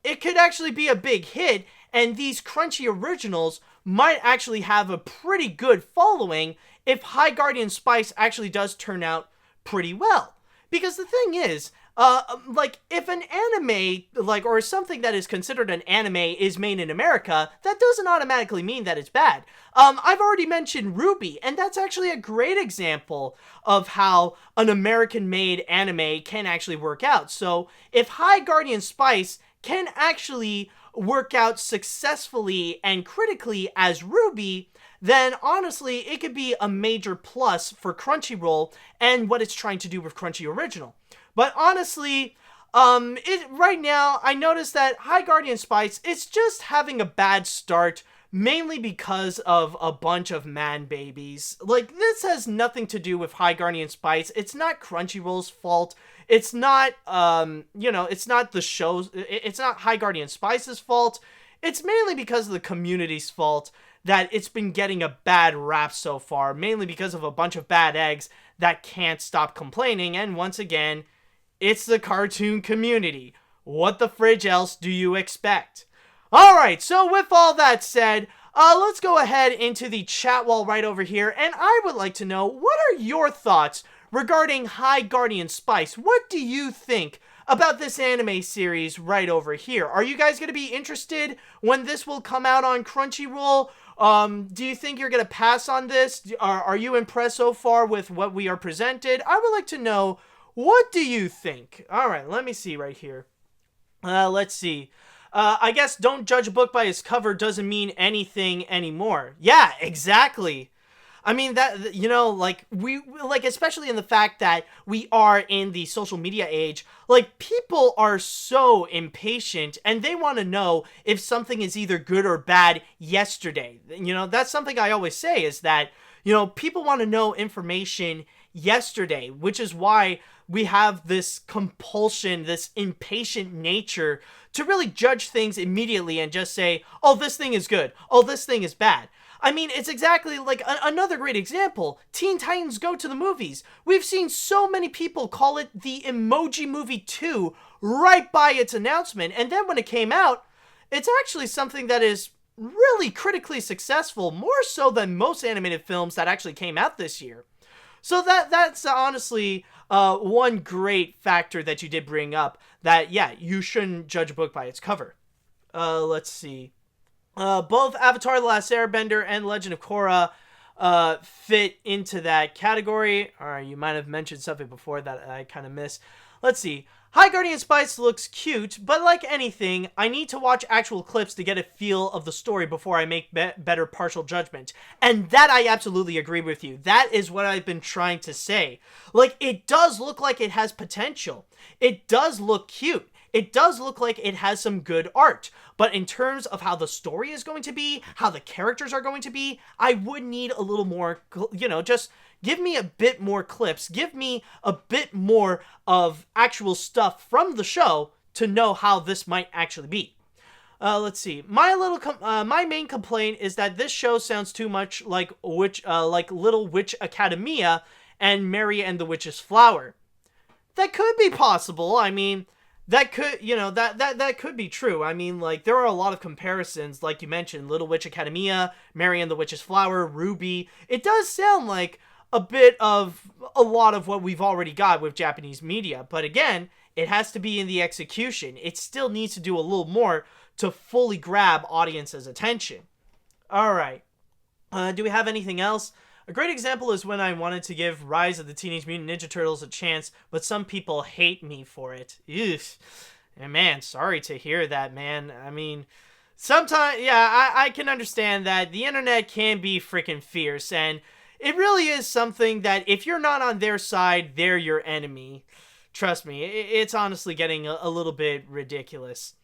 it could actually be a big hit, and these Crunchy originals might actually have a pretty good following if High Guardian Spice actually does turn out pretty well. Because the thing is, if an anime, or something that is considered an anime is made in America, that doesn't automatically mean that it's bad. I've already mentioned Ruby, and that's actually a great example of how an American-made anime can actually work out. So, if High Guardian Spice can actually work out successfully and critically as Ruby, then honestly, it could be a major plus for Crunchyroll and what it's trying to do with Crunchy Original. But honestly, right now, I noticed that High Guardian Spice, it's just having a bad start, mainly because of a bunch of man babies. Like, this has nothing to do with High Guardian Spice. It's not Crunchyroll's fault. It's not, it's not the show's, it's not High Guardian Spice's fault. It's mainly because of the community's fault that it's been getting a bad rap so far, mainly because of a bunch of bad eggs that can't stop complaining, and once again, it's the cartoon community. What the fridge else do you expect? Alright, so with all that said, let's go ahead into the chat wall right over here, and I would like to know, what are your thoughts regarding High Guardian Spice? What do you think about this anime series right over here? Are you guys going to be interested when this will come out on Crunchyroll? Do you think you're going to pass on this? Are you impressed so far with what we are presented? I would like to know, what do you think? Alright, let me see right here. Let's see. I guess don't judge a book by its cover doesn't mean anything anymore. Yeah, exactly. I mean, that, especially in the fact that we are in the social media age, like, people are so impatient, and they want to know if something is either good or bad yesterday. That's something I always say, is that, people want to know information yesterday, which is why we have this compulsion, this impatient nature to really judge things immediately and just say, oh, this thing is good, oh, this thing is bad. I mean, it's exactly like another great example. Teen Titans Go to the Movies. We've seen so many people call it the Emoji Movie 2 right by its announcement. And then when it came out, it's actually something that is really critically successful, more so than most animated films that actually came out this year. So that's honestly one great factor that you did bring up, that, yeah, you shouldn't judge a book by its cover. Let's see. Both Avatar: The Last Airbender and Legend of Korra fit into that category. Alright, you might have mentioned something before that I kind of missed. Let's see. High Guardian Spice looks cute, but like anything, I need to watch actual clips to get a feel of the story before I make better partial judgment. And that I absolutely agree with you. That is what I've been trying to say. Like, it does look like it has potential. It does look cute. It does look like it has some good art, but in terms of how the story is going to be, how the characters are going to be, I would need a little more, just give me a bit more clips, give me a bit more of actual stuff from the show to know how this might actually be. Let's see. My main complaint is that this show sounds too much like Little Witch Academia and Mary and the Witch's Flower. That could be possible. I mean, that could, that could be true. I mean, like, there are a lot of comparisons, like you mentioned, Little Witch Academia, Mary and the Witch's Flower, Ruby. It does sound like a lot of what we've already got with Japanese media. But again, it has to be in the execution. It still needs to do a little more to fully grab audience's attention. Alright. Do we have anything else? A great example is when I wanted to give Rise of the Teenage Mutant Ninja Turtles a chance, but some people hate me for it. Eugh. And man, sorry to hear that, man. I mean, sometimes, yeah, I can understand that the internet can be freaking fierce, and it really is something that if you're not on their side, they're your enemy. Trust me, it's honestly getting a little bit ridiculous.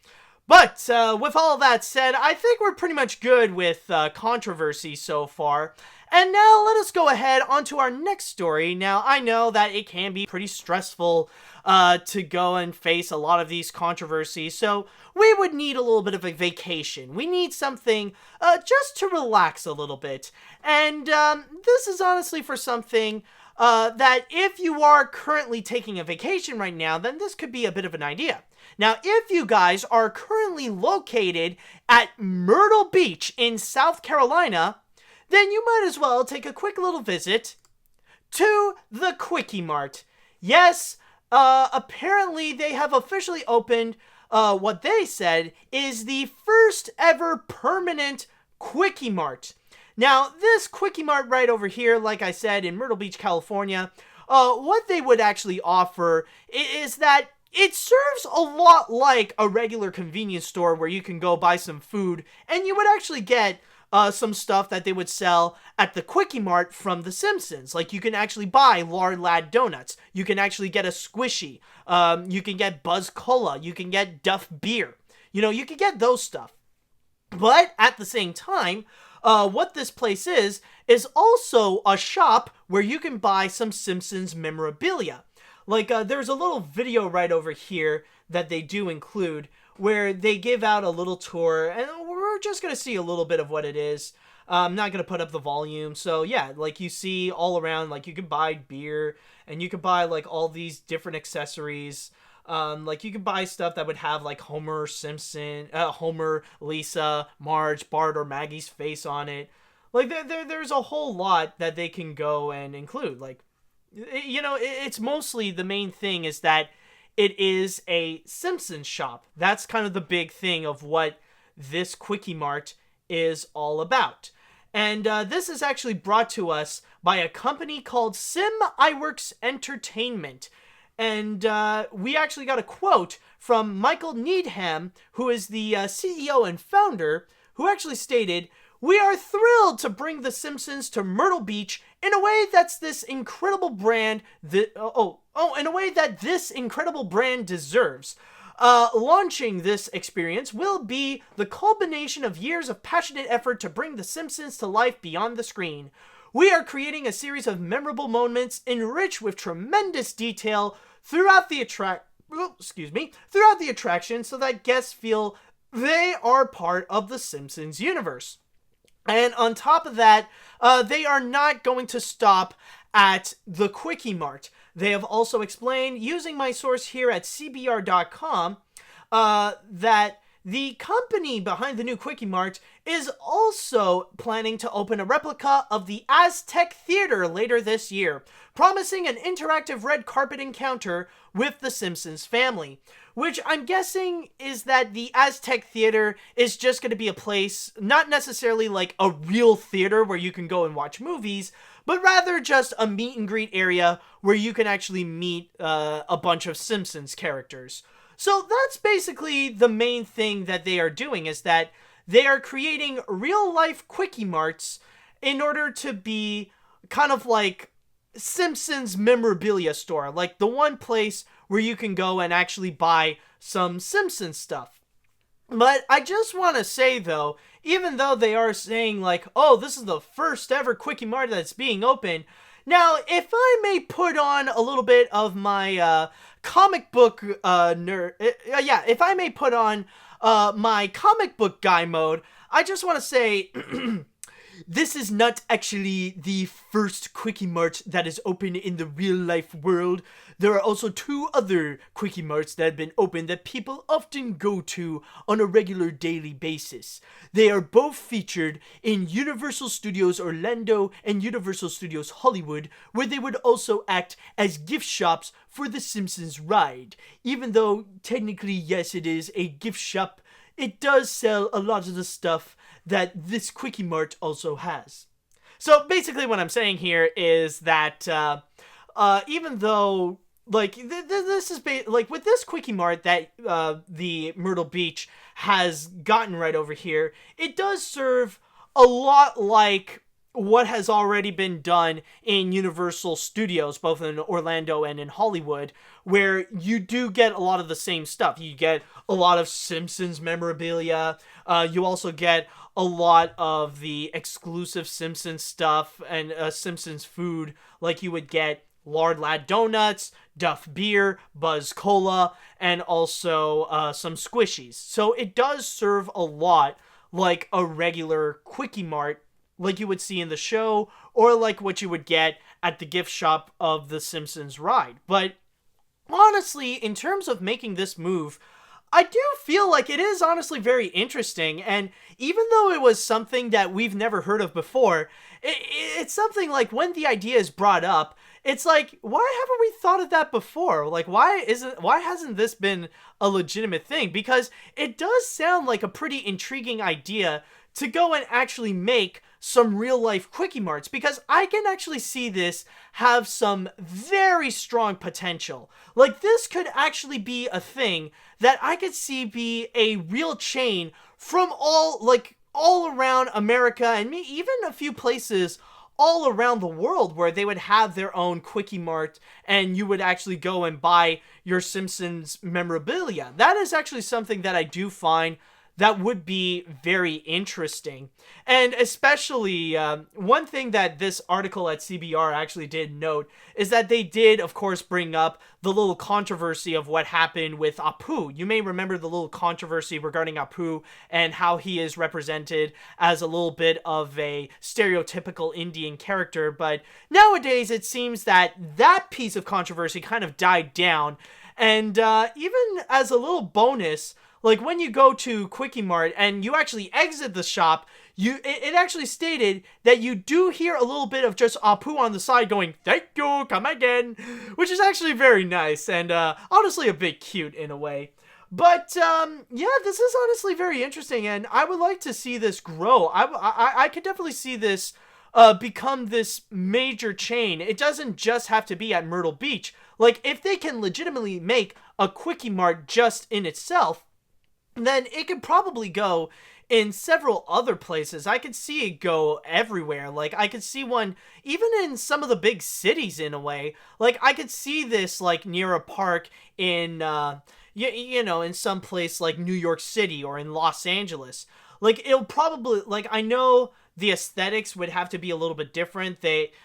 But with all that said, I think we're pretty much good with controversy so far. And now let us go ahead onto our next story. Now, I know that it can be pretty stressful to go and face a lot of these controversies, so we would need a little bit of a vacation. We need something just to relax a little bit. And this is honestly for something that if you are currently taking a vacation right now, then this could be a bit of an idea. Now, if you guys are currently located at Myrtle Beach in South Carolina, then you might as well take a quick little visit to the Kwik-E-Mart. Yes, apparently they have officially opened what they said is the first ever permanent Kwik-E-Mart. Now, this Kwik-E-Mart right over here, like I said, in Myrtle Beach, California, what they would actually offer is that it serves a lot like a regular convenience store where you can go buy some food, and you would actually get some stuff that they would sell at the Kwik-E-Mart from The Simpsons. Like, you can actually buy Lard Lad donuts. You can actually get a squishy. You can get Buzz Cola. You can get Duff beer. You know, you can get those stuff. But at the same time, what this place is also a shop where you can buy some Simpsons memorabilia. Like, there's a little video right over here that they do include where they give out a little tour, and we're just going to see a little bit of what it is. I'm not going to put up the volume. So, yeah, like you see all around, like you can buy beer, and you can buy, like, all these different accessories. Like, you could buy stuff that would have, like, Homer Simpson, Homer, Lisa, Marge, Bart, or Maggie's face on it. Like, there's a whole lot that they can go and include. Like, you know, it's mostly the main thing is that it is a Simpsons shop. That's kind of the big thing of what this Kwik-E-Mart is all about. And this is actually brought to us by a company called SimEx-Iwerks Entertainment. And we actually got a quote from Michael Needham, who is the CEO and founder, who actually stated, "We are thrilled to bring The Simpsons to Myrtle Beach in a way that's this incredible brand in a way that this incredible brand deserves. Launching this experience will be the culmination of years of passionate effort to bring The Simpsons to life beyond the screen. We are creating a series of memorable moments enriched with tremendous detail throughout the attraction so that guests feel they are part of the Simpsons universe." And on top of that, they are not going to stop at the Kwik-E-Mart. They have also explained, using my source here at CBR.com, that the company behind the new Kwik-E-Mart is also planning to open a replica of the Aztec Theater later this year, promising an interactive red carpet encounter with the Simpsons family. Which I'm guessing is that the Aztec Theater is just going to be a place, not necessarily like a real theater where you can go and watch movies, but rather just a meet and greet area where you can actually meet a bunch of Simpsons characters. So that's basically the main thing that they are doing, is that they are creating real-life Kwik-E-Marts in order to be kind of like Simpsons memorabilia store, like the one place where you can go and actually buy some Simpsons stuff. But I just want to say, though, even though they are saying, like, oh, this is the first ever Kwik-E-Mart that's being opened, now, if I may put on a little bit of my comic book if I may put on my comic book guy mode, I just want to say, this is not actually the first Kwik-E-Mart that is open in the real-life world. There are also 2 other Kwik-E-Marts that have been opened that people often go to on a regular daily basis. They are both featured in Universal Studios Orlando and Universal Studios Hollywood, where they would also act as gift shops for the Simpsons ride. Even though, technically, yes, it is a gift shop, it does sell a lot of the stuff that this Kwik-E-Mart also has. So basically what I'm saying here is that even though, like, this is like with this Kwik-E-Mart that the Myrtle Beach has gotten right over here, it does serve a lot like what has already been done in Universal Studios, both in Orlando and in Hollywood, where you do get a lot of the same stuff. You get a lot of Simpsons memorabilia. You also get a lot of the exclusive Simpsons stuff and Simpsons food, like you would get Lard Lad donuts, Duff beer, Buzz Cola, and also some squishies. So it does serve a lot like a regular Kwik-E-Mart, like you would see in the show, or like what you would get at the gift shop of the Simpsons ride. But honestly, in terms of making this move, I do feel like it is honestly very interesting, and even though it was something that we've never heard of before, it's something like when the idea is brought up, it's like, why haven't we thought of that before? Like, why hasn't this been a legitimate thing? Because it does sound like a pretty intriguing idea to go and actually make some real life Kwik-E-Marts, because I can actually see this have some very strong potential. Like, this could actually be a thing that I could see be a real chain from all around America, and even a few places all around the world where they would have their own Kwik-E-Mart, and you would actually go and buy your Simpsons memorabilia. That is actually something that I do find that would be very interesting. And especially, one thing that this article at CBR actually did note is that they did, of course, bring up the little controversy of what happened with Apu. You may remember the little controversy regarding Apu and how he is represented as a little bit of a stereotypical Indian character, but nowadays it seems that that piece of controversy kind of died down. And even as a little bonus, like when you go to Kwik-E-Mart and you actually exit the shop, it actually stated that you do hear a little bit of just Apu on the side going, "Thank you, come again," which is actually very nice and honestly a bit cute in a way. But yeah, this is honestly very interesting, and I would like to see this grow. I could definitely see this become this major chain. It doesn't just have to be at Myrtle Beach. Like, if they can legitimately make a Kwik-E-Mart just in itself, then it could probably go in several other places. I could see it go everywhere. Like, I could see one even in some of the big cities in a way. Like, I could see this, like, near a park in, you know, in some place like New York City or in Los Angeles. Like, it'll probably, like, I know the aesthetics would have to be a little bit different.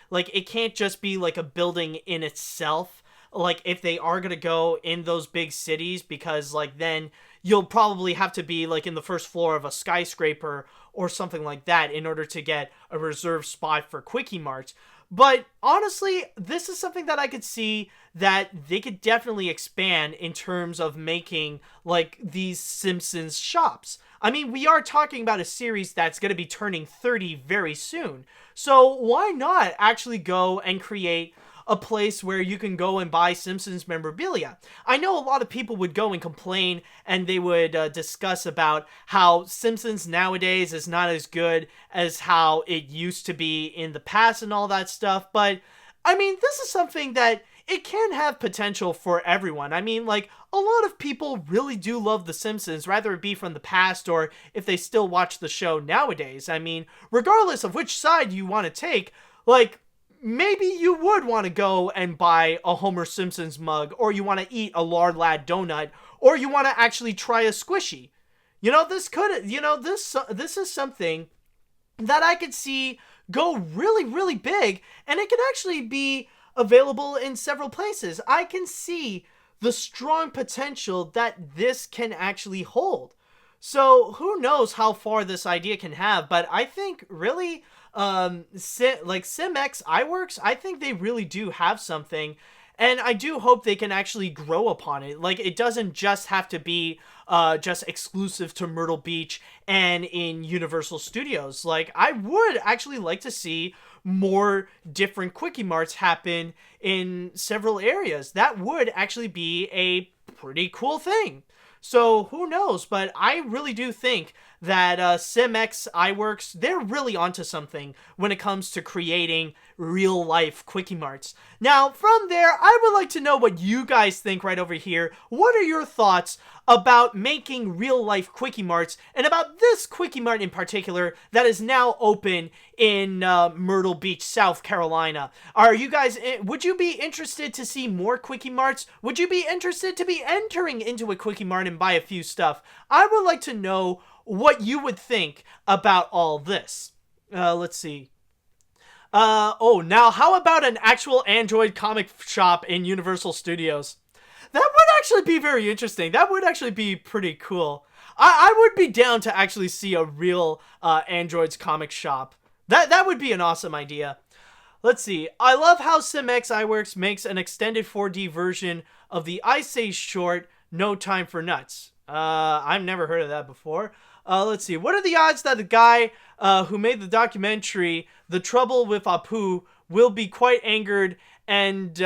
Like, it can't just be, like, a building in itself. Like, if they are gonna go in those big cities, because, like, then you'll probably have to be, like, in the first floor of a skyscraper or something like that in order to get a reserved spot for Kwik-E-Mart. But honestly, this is something that I could see that they could definitely expand in terms of making, like, these Simpsons shops. I mean, we are talking about a series that's going to be turning 30 very soon. So why not actually go and create a place where you can go and buy Simpsons memorabilia? I know a lot of people would go and complain, and they would discuss about how Simpsons nowadays is not as good as how it used to be in the past and all that stuff, but I mean, this is something that it can have potential for everyone. I mean, like, a lot of people really do love The Simpsons, whether it be from the past or if they still watch the show nowadays. I mean, regardless of which side you want to take, like, maybe you would want to go and buy a Homer Simpson's mug, or you want to eat a Lard Lad donut, or you want to actually try a squishy. You know, this is something that I could see go really, really big, and it could actually be available in several places. I can see the strong potential that this can actually hold. So who knows how far this idea can have, but I think really SimEx-Iwerks, I think they really do have something, and I do hope they can actually grow upon it. Like, it doesn't just have to be just exclusive to Myrtle Beach and in Universal Studios. Like, I would actually like to see more different Kwik-E-Marts happen in several areas. That would actually be a pretty cool thing. So who knows, but I really do think that SimEx-Iwerks, they're really onto something when it comes to creating real-life Kwik-E-Marts. Now, from there, I would like to know what you guys think right over here. What are your thoughts about making real-life Kwik-E-Marts, and about this Kwik-E-Mart in particular that is now open in Myrtle Beach, South Carolina? Are you guys, would you be interested to see more Kwik-E-Marts? Would you be interested to be entering into a Kwik-E-Mart and buy a few stuff? I would like to know what you would think about all this. Let's see. Now how about an actual Android comic shop in Universal Studios? That would actually be very interesting. That would actually be pretty cool. I would be down to actually see a real Android's comic shop. That would be an awesome idea. Let's see. I love how SimEx-Iwerks makes an extended 4D version of the Ice Age short, No Time for Nuts. I've never heard of that before. Let's see. What are the odds that the guy who made the documentary The Trouble with Apu will be quite angered and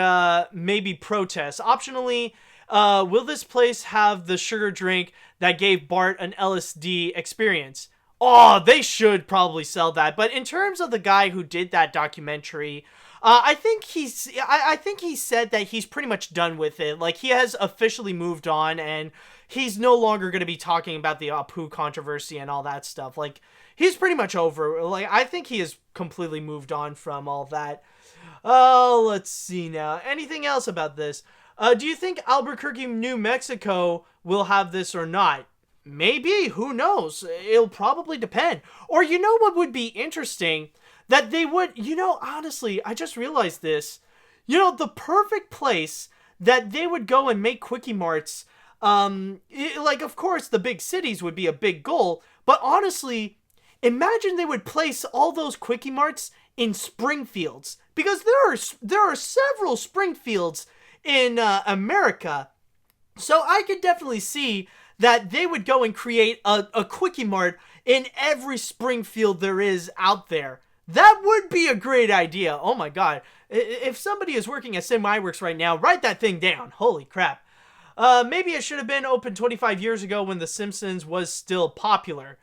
maybe protest? Optionally, will this place have the sugar drink that gave Bart an LSD experience? Oh, they should probably sell that. But in terms of the guy who did that documentary, I think I think he said that he's pretty much done with it. Like, he has officially moved on, and he's no longer going to be talking about the Apu controversy and all that stuff. Like, he's pretty much over. Like, I think he has completely moved on from all that. Oh, let's see now. Anything else about this? Do you think Albuquerque, New Mexico will have this or not? Maybe. Who knows? It'll probably depend. Or you know what would be interesting? That they would, honestly, I just realized this. The perfect place that they would go and make Kwik-E-Marts, of course, the big cities would be a big goal. But honestly, imagine they would place all those Kwik-E-Marts in Springfields. Because there are several Springfields in America. So I could definitely see that they would go and create a Kwik-E-Mart in every Springfield there is out there. That would be a great idea. Oh my god. If somebody is working at SimEx-Iwerks right now, write that thing down. Holy crap. Maybe it should have been open 25 years ago when The Simpsons was still popular.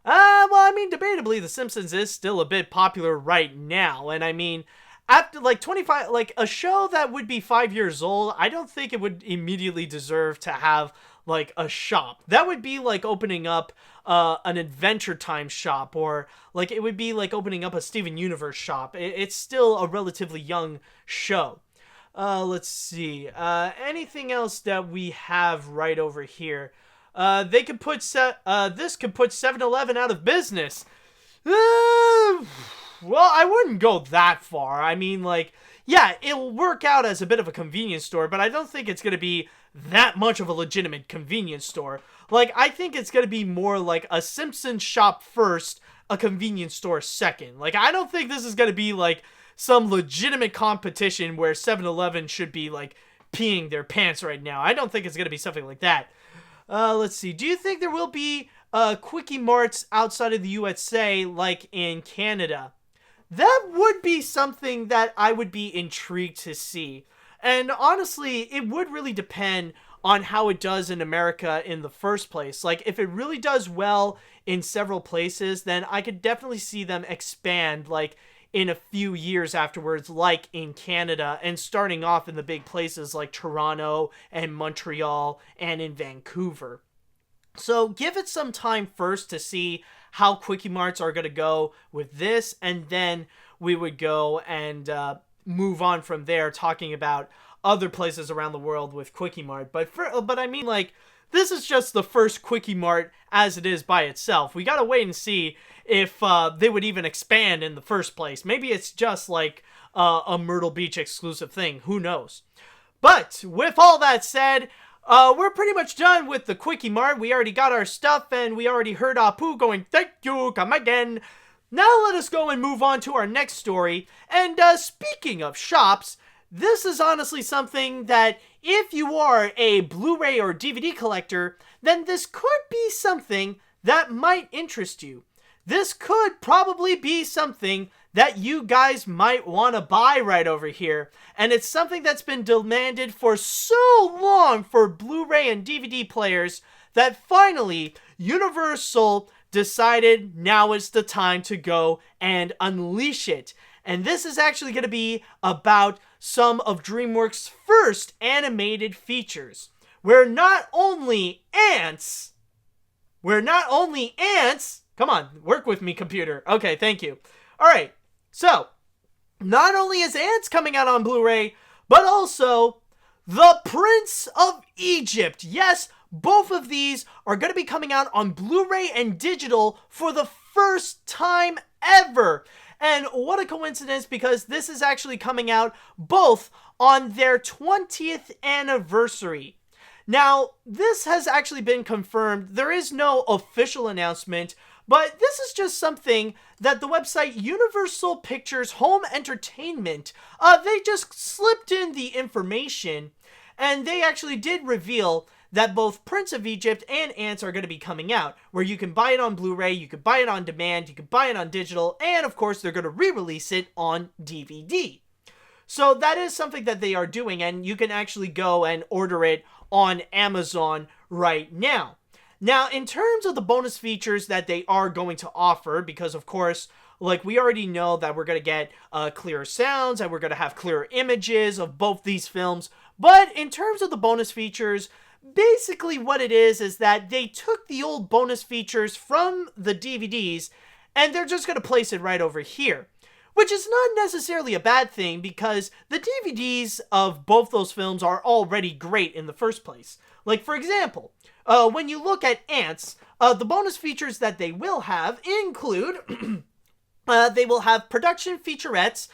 Debatably, The Simpsons is still a bit popular right now. And I mean, after a show that would be 5 years old, I don't think it would immediately deserve to have a shop. That would be like opening up an Adventure Time shop, or it would be like opening up a Steven Universe shop. It's still a relatively young show. Let's see. Anything else that we have right over here? They could put this could put 7-Eleven out of business. Well, I wouldn't go that far. I mean, yeah, it'll work out as a bit of a convenience store, but I don't think it's going to be that much of a legitimate convenience store. I think it's going to be more like a Simpsons shop first, a convenience store second. I don't think this is going to be some legitimate competition where 7-Eleven should be peeing their pants right now. I don't think it's going to be something like that. Let's see. Do you think there will be Kwik-E-Marts outside of the USA, like in Canada? That would be something that I would be intrigued to see. And honestly, it would really depend on how it does in America in the first place. If it really does well in several places, then I could definitely see them expand, in a few years afterwards, like in Canada, and starting off in the big places like Toronto and Montreal and in Vancouver. So give it some time first to see how Kwik-E-Marts are going to go with this, and then we would go and move on from there, talking about other places around the world with Kwik-E-Mart. But I mean, this is just the first Kwik-E-Mart as it is by itself. We got to wait and see if they would even expand in the first place. Maybe it's just a Myrtle Beach exclusive thing. Who knows? But with all that said, we're pretty much done with the Kwik-E-Mart. We already got our stuff, and we already heard Apu going, "Thank you, come again." Now let us go and move on to our next story. And speaking of shops, this is honestly something that if you are a Blu-ray or DVD collector, then this could be something that might interest you. This could probably be something that you guys might want to buy right over here. And it's something that's been demanded for so long for Blu-ray and DVD players that finally Universal decided now is the time to go and unleash it. And this is actually going to be about some of DreamWorks' first animated features, where not only Antz, come on, work with me, computer. Okay, thank you. All right, so not only is Antz coming out on Blu-ray, but also The Prince of Egypt. Yes, both of these are going to be coming out on Blu-ray and Digital for the first time ever. And what a coincidence, because this is actually coming out both on their 20th anniversary. Now, this has actually been confirmed. There is no official announcement, but this is just something that the website Universal Pictures Home Entertainment, they just slipped in the information, and they actually did reveal that both Prince of Egypt and Antz are going to be coming out, where you can buy it on Blu-ray, you can buy it on demand, you can buy it on digital, and of course they're going to re-release it on DVD. So that is something that they are doing, and you can actually go and order it on Amazon right now. Now, in terms of the bonus features that they are going to offer, because of course, like, we already know that we're going to get clearer sounds and we're going to have clearer images of both these films. But in terms of the bonus features, basically what it is that they took the old bonus features from the DVDs and they're just going to place it right over here. Which is not necessarily a bad thing because the DVDs of both those films are already great in the first place. Like, for example, when you look at Antz, the bonus features that they will have include... they will have production featurettes,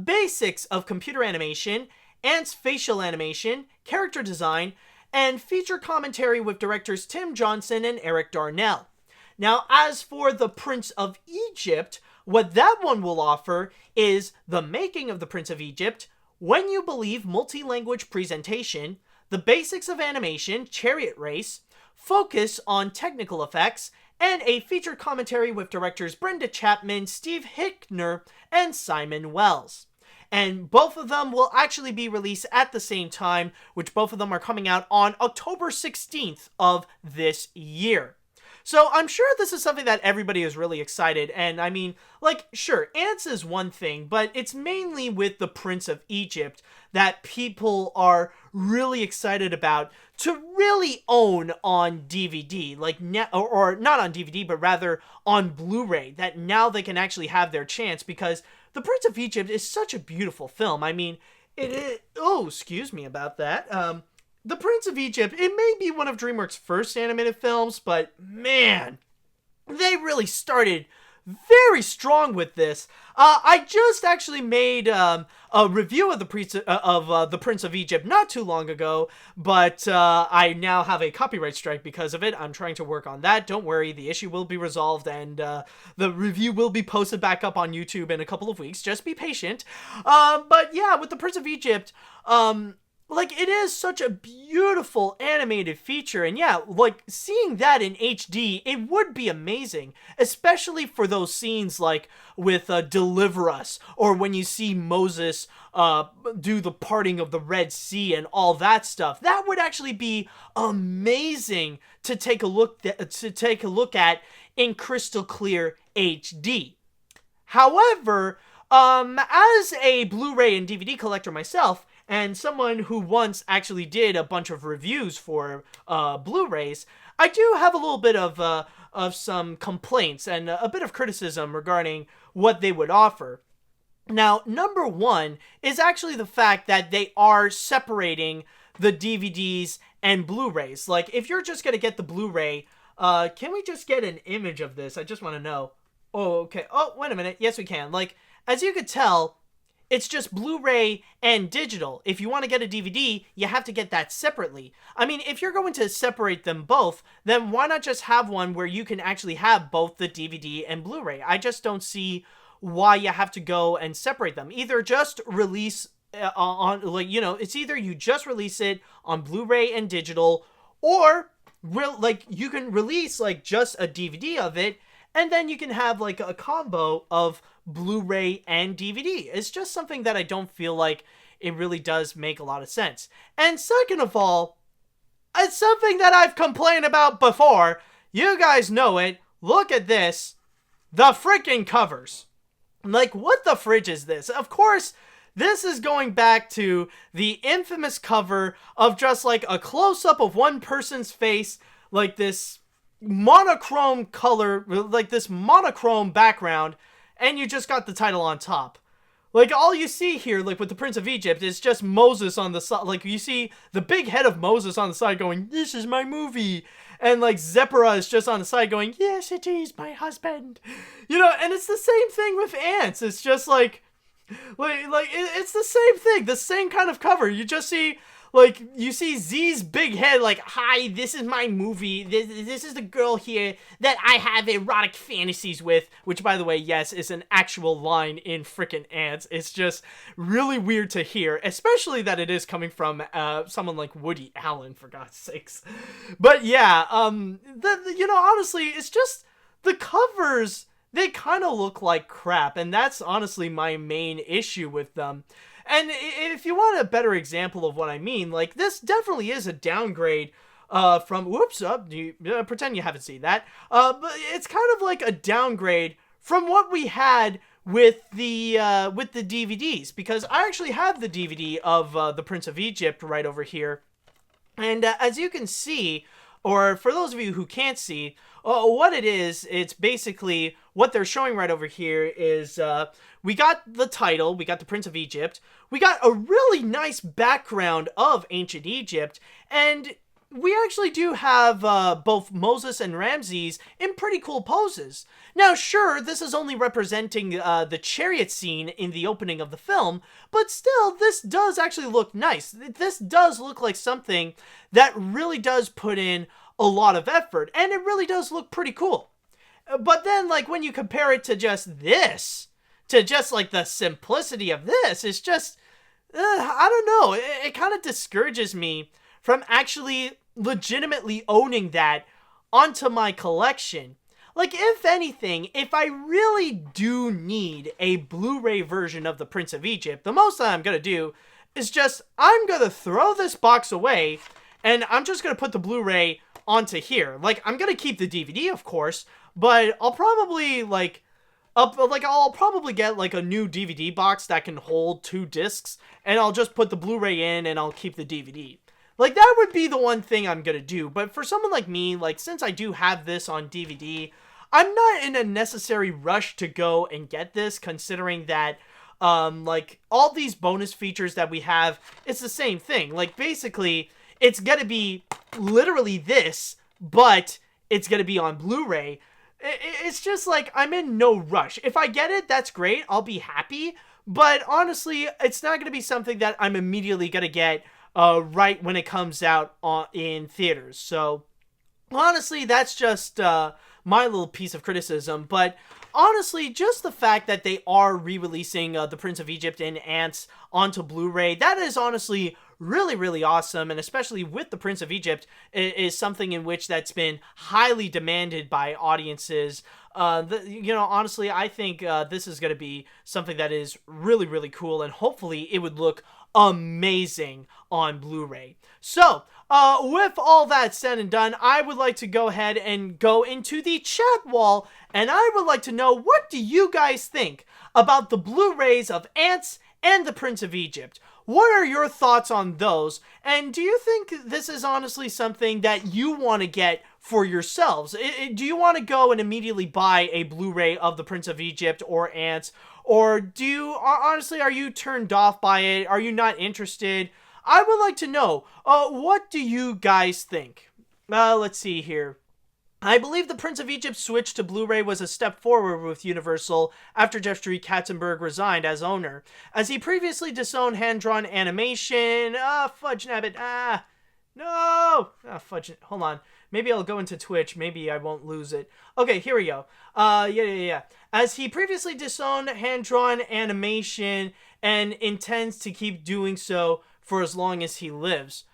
basics of computer animation, Antz facial animation, character design, and feature commentary with directors Tim Johnson and Eric Darnell. Now, as for the Prince of Egypt, what that one will offer is the making of the Prince of Egypt, When You Believe multi-language presentation, the basics of animation, chariot race, focus on technical effects, and a feature commentary with directors Brenda Chapman, Steve Hickner, and Simon Wells. And both of them will actually be released at the same time, which both of them are coming out on October 16th of this year. So I'm sure this is something that everybody is really excited, and I mean, like, sure, Antz is one thing, but it's mainly with the Prince of Egypt that people are really excited about to really own on DVD, like, or not on DVD, but rather on Blu-ray, that now they can actually have their chance, because The Prince of Egypt is such a beautiful film. I mean, it is, oh, excuse me about that, The Prince of Egypt, it may be one of DreamWorks' first animated films, but man, they really started very strong with this. I just actually made a review of the Prince of Egypt not too long ago, but I now have a copyright strike because of it. I'm trying to work on that. Don't worry, the issue will be resolved, and the review will be posted back up on YouTube in a couple of weeks. Just be patient. But yeah, with the Prince of Egypt, like, it is such a beautiful animated feature, and yeah, like, seeing that in HD, it would be amazing, especially for those scenes, like, with Deliver Us, or when you see Moses do the parting of the Red Sea and all that stuff. That would actually be amazing to take a look at in crystal clear HD. However, as a Blu-ray and DVD collector myself, and someone who once actually did a bunch of reviews for Blu-rays, I do have a little bit of some complaints and a bit of criticism regarding what they would offer. Now, number one is actually the fact that they are separating the DVDs and Blu-rays. Like, if you're just going to get the Blu-ray, can we just get an image of this? I just want to know. Oh, okay. Oh, wait a minute. Yes, we can. Like, as you could tell, it's just Blu-ray and digital. If you want to get a DVD, you have to get that separately. I mean, if you're going to separate them both, then why not just have one where you can actually have both the DVD and Blu-ray? I just don't see why you have to go and separate them. Either just release it's either you just release it on Blu-ray and digital, or you can release like just a DVD of it, and then you can have like a combo of Blu-ray and DVD. It's just something that I don't feel like it really does make a lot of sense. And second of all, it's something that I've complained about before. You guys know it. Look at this. The freaking covers. Like, what the fridge is this? Of course, this is going back to the infamous cover of just like a close-up of one person's face, like this monochrome color, like this monochrome background, and you just got the title on top. Like, all you see here, like with the Prince of Egypt, is just Moses on the side. Like, you see the big head of Moses on the side going, "This is my movie." And like Zephyra is just on the side going, "Yes, it is my husband." You know, and it's the same thing with Antz. It's just like it's the same thing, the same kind of cover. You just see, like, you see Z's big head, like, "Hi, this is my movie. This is the girl here that I have erotic fantasies with," which, by the way, yes, is an actual line in frickin' Antz. It's just really weird to hear, especially that it is coming from someone like Woody Allen, for God's sakes. But yeah, honestly, it's just the covers, they kind of look like crap, and that's honestly my main issue with them. And if you want a better example of what I mean, like, this definitely is a downgrade from, whoops, pretend you haven't seen that. But it's kind of like a downgrade from what we had with the DVDs, because I actually have the DVD of The Prince of Egypt right over here. And as you can see, or for those of you who can't see, what it is, it's basically what they're showing right over here is we got the title, we got The Prince of Egypt, we got a really nice background of ancient Egypt, and we actually do have both Moses and Ramses in pretty cool poses. Now, sure, this is only representing the chariot scene in the opening of the film, but still, this does actually look nice. This does look like something that really does put in a lot of effort, and it really does look pretty cool. But then, like, when you compare it to just this, to just, like, the simplicity of this, it's just, I don't know, it kind of discourages me from actually legitimately owning that onto my collection. Like, if anything, if I really do need a Blu-ray version of The Prince of Egypt, the most that I'm gonna do is just, I'm gonna throw this box away, and I'm just gonna put the Blu-ray onto here. Like, I'm gonna keep the DVD, of course, but I'll probably, I'll probably get, like, a new DVD box that can hold 2 discs, and I'll just put the Blu-ray in, and I'll keep the DVD. Like, that would be the one thing I'm gonna do, but for someone like me, like, since I do have this on DVD, I'm not in a necessary rush to go and get this, considering that, like, all these bonus features that we have, it's the same thing. Like, basically, it's gonna be literally this, but it's gonna be on Blu-ray. It's just, like, I'm in no rush. If I get it, that's great, I'll be happy, but honestly, it's not gonna be something that I'm immediately gonna get right when it comes out in theaters. So, honestly, that's just my little piece of criticism. But honestly, just the fact that they are re-releasing The Prince of Egypt and Antz onto Blu-ray, that is honestly really, really awesome. And especially with The Prince of Egypt, is something in which that's been highly demanded by audiences. Honestly, I think this is going to be something that is really, really cool, and hopefully it would look amazing on Blu-ray. So, with all that said and done, I would like to go ahead and go into the chat wall, and I would like to know, what do you guys think about the Blu-rays of Antz and The Prince of Egypt? What are your thoughts on those? And do you think this is honestly something that you want to get for yourselves? Do you want to go and immediately buy a Blu-ray of The Prince of Egypt or Antz? Or honestly, are you turned off by it? Are you not interested? I would like to know, what do you guys think? Let's see here. I believe The Prince of Egypt switch to Blu-ray was a step forward with Universal after Jeffrey Katzenberg resigned as owner, as he previously disowned hand-drawn animation. Fudge nabbit. No! Fudge. Hold on. Maybe I'll go into Twitch. Maybe I won't lose it. Okay, here we go. Yeah. As he previously disowned hand-drawn animation and intends to keep doing so for as long as he lives.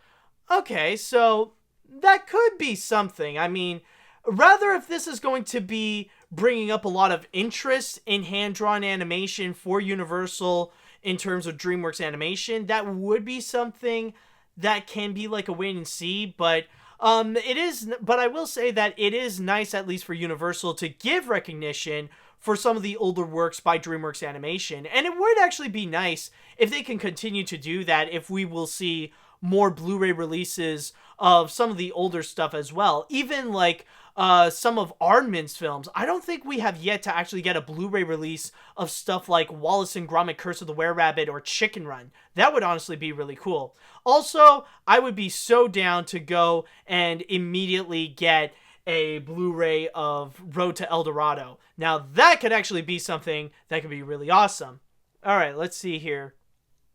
Okay, so that could be something. I mean, rather if this is going to be bringing up a lot of interest in hand-drawn animation for Universal in terms of DreamWorks Animation, that would be something that can be like a wait and see, but I will say that it is nice, at least for Universal, to give recognition for some of the older works by DreamWorks Animation, and it would actually be nice if they can continue to do that, if we will see more Blu-ray releases of some of the older stuff as well. Even like some of Aardman's films. I don't think we have yet to actually get a Blu-ray release of stuff like Wallace and Gromit: Curse of the Were-Rabbit or Chicken Run. That would honestly be really cool. Also, I would be so down to go and immediately get a Blu-ray of Road to El Dorado. Now, that could actually be something that could be really awesome. Alright, let's see here.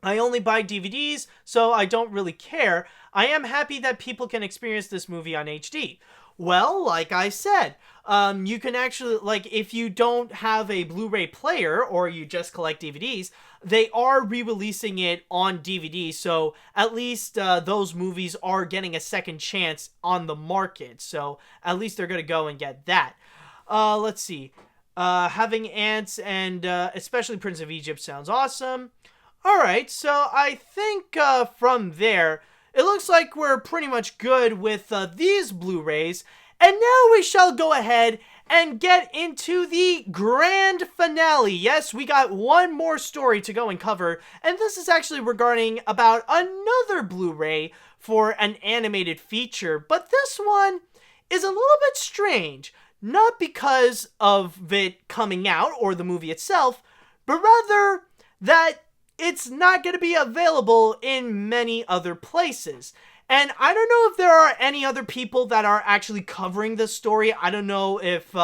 I only buy DVDs, so I don't really care. I am happy that people can experience this movie on HD. Well, like I said, you can actually, like, if you don't have a Blu-ray player or you just collect DVDs, they are re-releasing it on DVD, so at least those movies are getting a second chance on the market, so at least they're going to go and get that. Let's see. Having Antz and especially Prince of Egypt sounds awesome. Alright, so I think from there, it looks like we're pretty much good with these Blu-rays. And now we shall go ahead and get into the grand finale. Yes, we got one more story to go and cover, and this is actually regarding about another Blu-ray for an animated feature, but this one is a little bit strange, not because of it coming out or the movie itself, but rather that it's not going to be available in many other places. And I don't know if there are any other people that are actually covering this story. I don't know if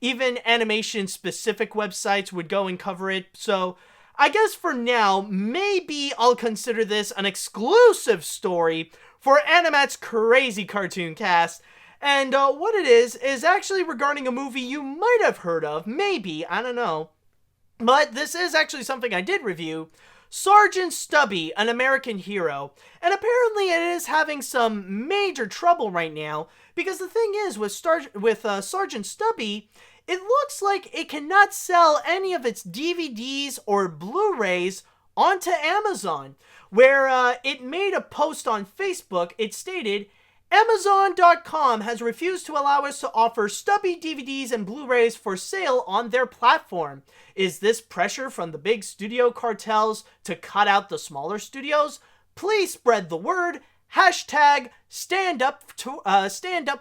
even animation-specific websites would go and cover it. So I guess for now, maybe I'll consider this an exclusive story for AniMat's crazy cartoon cast. And what it is actually regarding a movie you might have heard of. Maybe, I don't know. But this is actually something I did review. Sergeant Stubby, an American Hero, and apparently it is having some major trouble right now, because the thing is, with Sergeant Stubby, it looks like it cannot sell any of its DVDs or Blu-rays onto Amazon, where it made a post on Facebook. It stated, Amazon.com has refused to allow us to offer Stubby DVDs and Blu-rays for sale on their platform. Is this pressure from the big studio cartels to cut out the smaller studios? Please spread the word. Hashtag stand up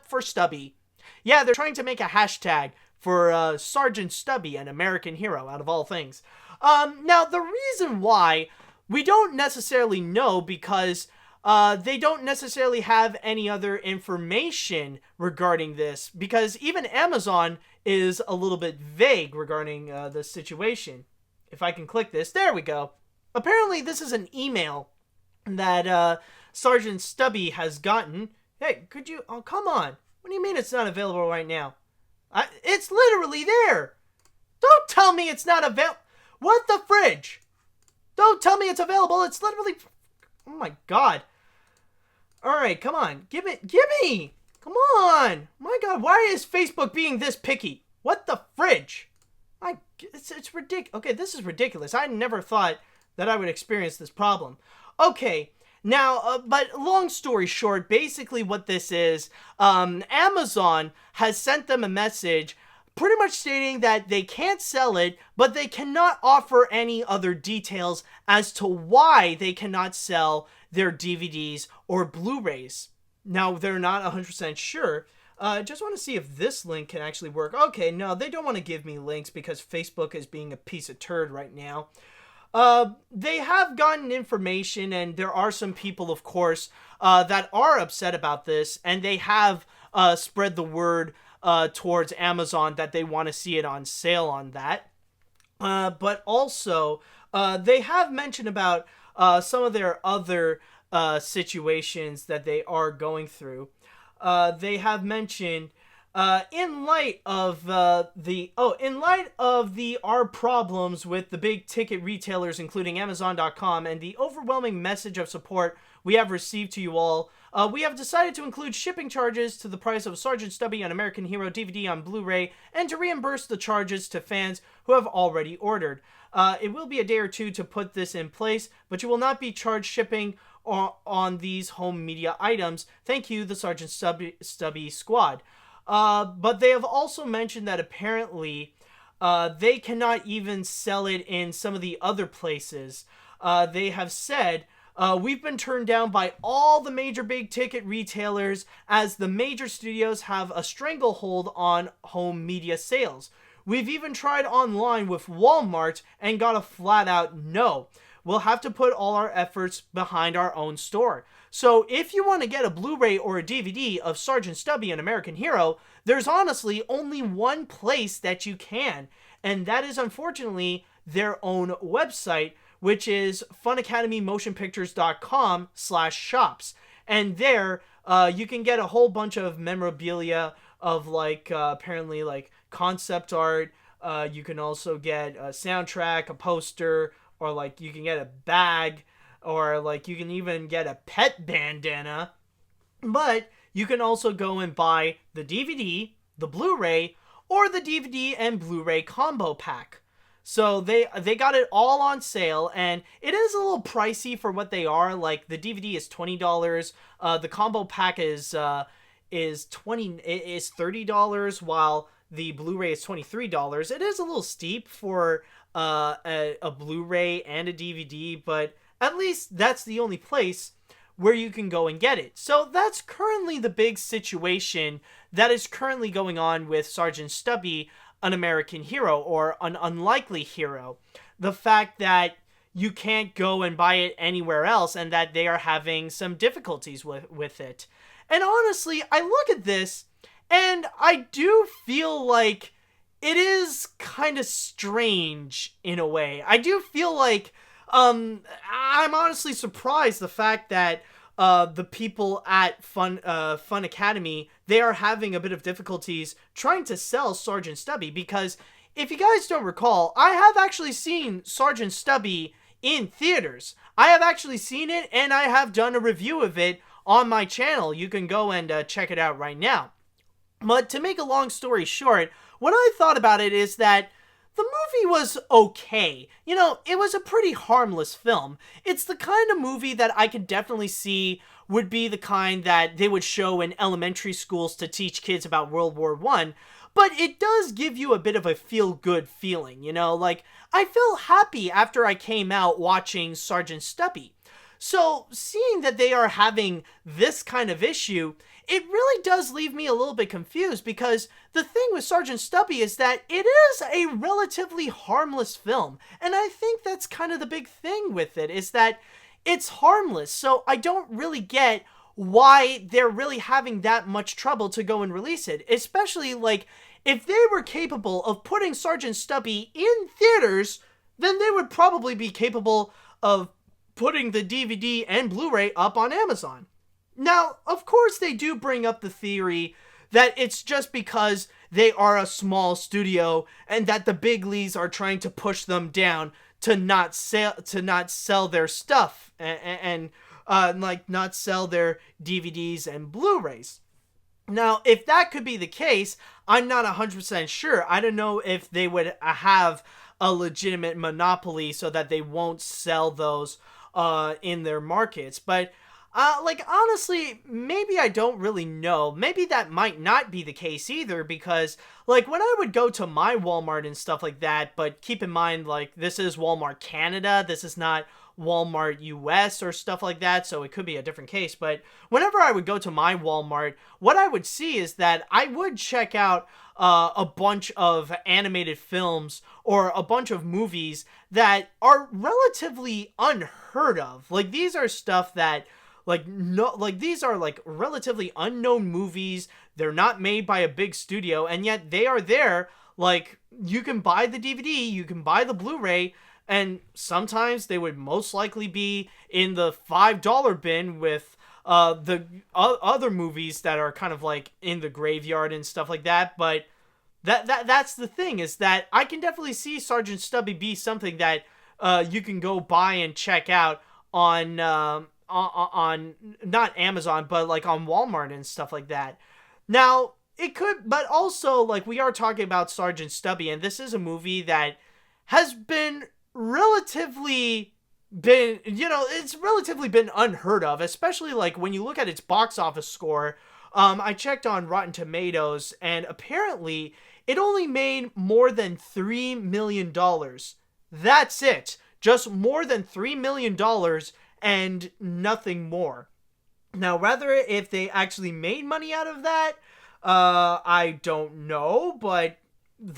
for Stubby. Yeah, they're trying to make a hashtag for Sergeant Stubby, an American Hero, out of all things. Now, the reason why we don't necessarily know, because they don't necessarily have any other information regarding this, because even Amazon is a little bit vague regarding this situation. If I can click this, there we go. Apparently this is an email that Sergeant Stubby has gotten. Hey, could you, oh come on, what do you mean it's not available right now? It's literally there. Don't tell me it's not available. What the fridge? Don't tell me it's available. It's literally, oh my god. Alright, come on. Give me! Come on! My god, why is Facebook being this picky? What the fridge? It's ridiculous. Okay, this is ridiculous. I never thought that I would experience this problem. Okay, now, but long story short, basically what this is, Amazon has sent them a message pretty much stating that they can't sell it, but they cannot offer any other details as to why they cannot sell their DVDs or Blu-rays. Now, they're not 100% sure. Just want to see if this link can actually work. Okay, no, they don't want to give me links because Facebook is being a piece of turd right now. They have gotten information, and there are some people, of course, that are upset about this, and they have spread the word towards Amazon that they want to see it on sale on that. But also, they have mentioned about some of their other situations that they are going through. They have mentioned, in light of our problems with the big ticket retailers, including Amazon.com, and the overwhelming message of support we have received to you all, we have decided to include shipping charges to the price of Sergeant Stubby, an American Hero DVD on Blu-ray, and to reimburse the charges to fans who have already ordered. It will be a day or two to put this in place, but you will not be charged shipping on these home media items. Thank you, the Sergeant Stubby squad. But they have also mentioned that apparently they cannot even sell it in some of the other places. They have said, we've been turned down by all the major big ticket retailers as the major studios have a stranglehold on home media sales. We've even tried online with Walmart and got a flat out no. We'll have to put all our efforts behind our own store. So if you want to get a Blu-ray or a DVD of Sergeant Stubby, an American Hero, there's honestly only one place that you can, and that is unfortunately their own website, which is funacademymotionpictures.com/shops. And there, you can get a whole bunch of memorabilia of apparently concept art. You can also get a soundtrack, a poster, or you can get a bag, or you can even get a pet bandana. But you can also go and buy the DVD, the Blu-ray, or the DVD and Blu-ray combo pack. So they got it all on sale, and it is a little pricey for what they are. Like the DVD is $20. The combo pack is $30, while the Blu-ray is $23. It is a little steep for a Blu-ray and a DVD, but at least that's the only place where you can go and get it. So that's currently the big situation that is currently going on with Sergeant Stubby, an American hero, or an unlikely hero. The fact that you can't go and buy it anywhere else, and that they are having some difficulties with it. And honestly, I look at this, and I do feel like it is kind of strange in a way. I do feel like I'm honestly surprised the fact that the people at Fun Academy, they are having a bit of difficulties trying to sell Sergeant Stubby, because if you guys don't recall, I have actually seen Sergeant Stubby in theaters. I have actually seen it, and I have done a review of it on my channel. You can go and check it out right now. But to make a long story short, what I thought about it is that the movie was okay. You know, it was a pretty harmless film. It's the kind of movie that I could definitely see would be the kind that they would show in elementary schools to teach kids about World War I. But it does give you a bit of a feel-good feeling, you know? Like, I felt happy after I came out watching Sergeant Stubby. So, seeing that they are having this kind of issue, it really does leave me a little bit confused, because the thing with Sergeant Stubby is that it is a relatively harmless film. And I think that's kind of the big thing with it, is that it's harmless. So I don't really get why they're really having that much trouble to go and release it. Especially, like, if they were capable of putting Sergeant Stubby in theaters, then they would probably be capable of putting the DVD and Blu-ray up on Amazon. Now, of course, they do bring up the theory that it's just because they are a small studio and that the big leagues are trying to push them down to not sell their stuff and like not sell their DVDs and Blu-rays. Now, if that could be the case, I'm not 100% sure. I don't know if they would have a legitimate monopoly so that they won't sell those in their markets, but like, honestly, maybe I don't really know. Maybe that might not be the case either, because, like, when I would go to my Walmart and stuff like that, but keep in mind, like, this is Walmart Canada, this is not Walmart US or stuff like that, so it could be a different case, but whenever I would go to my Walmart, what I would see is that I would check out a bunch of animated films or a bunch of movies that are relatively unheard of. Like, these are stuff that, these are, like, relatively unknown movies. They're not made by a big studio, and yet they are there. Like, you can buy the DVD, you can buy the Blu-ray, and sometimes they would most likely be in the $5 bin with the other movies that are kind of, like, in the graveyard and stuff like that. But that's the thing, is that I can definitely see Sergeant Stubby be something that you can go buy and check out on not Amazon, but like on Walmart and stuff like that. Now, it could, but also, like, we are talking about Sergeant Stubby, and this is a movie that has been it's relatively been unheard of, especially, like, when you look at its box office score. I checked on Rotten Tomatoes, and apparently it only made more than $3 million. That's it. Just more than $3 million and nothing more. Now, whether if they actually made money out of that, I don't know, but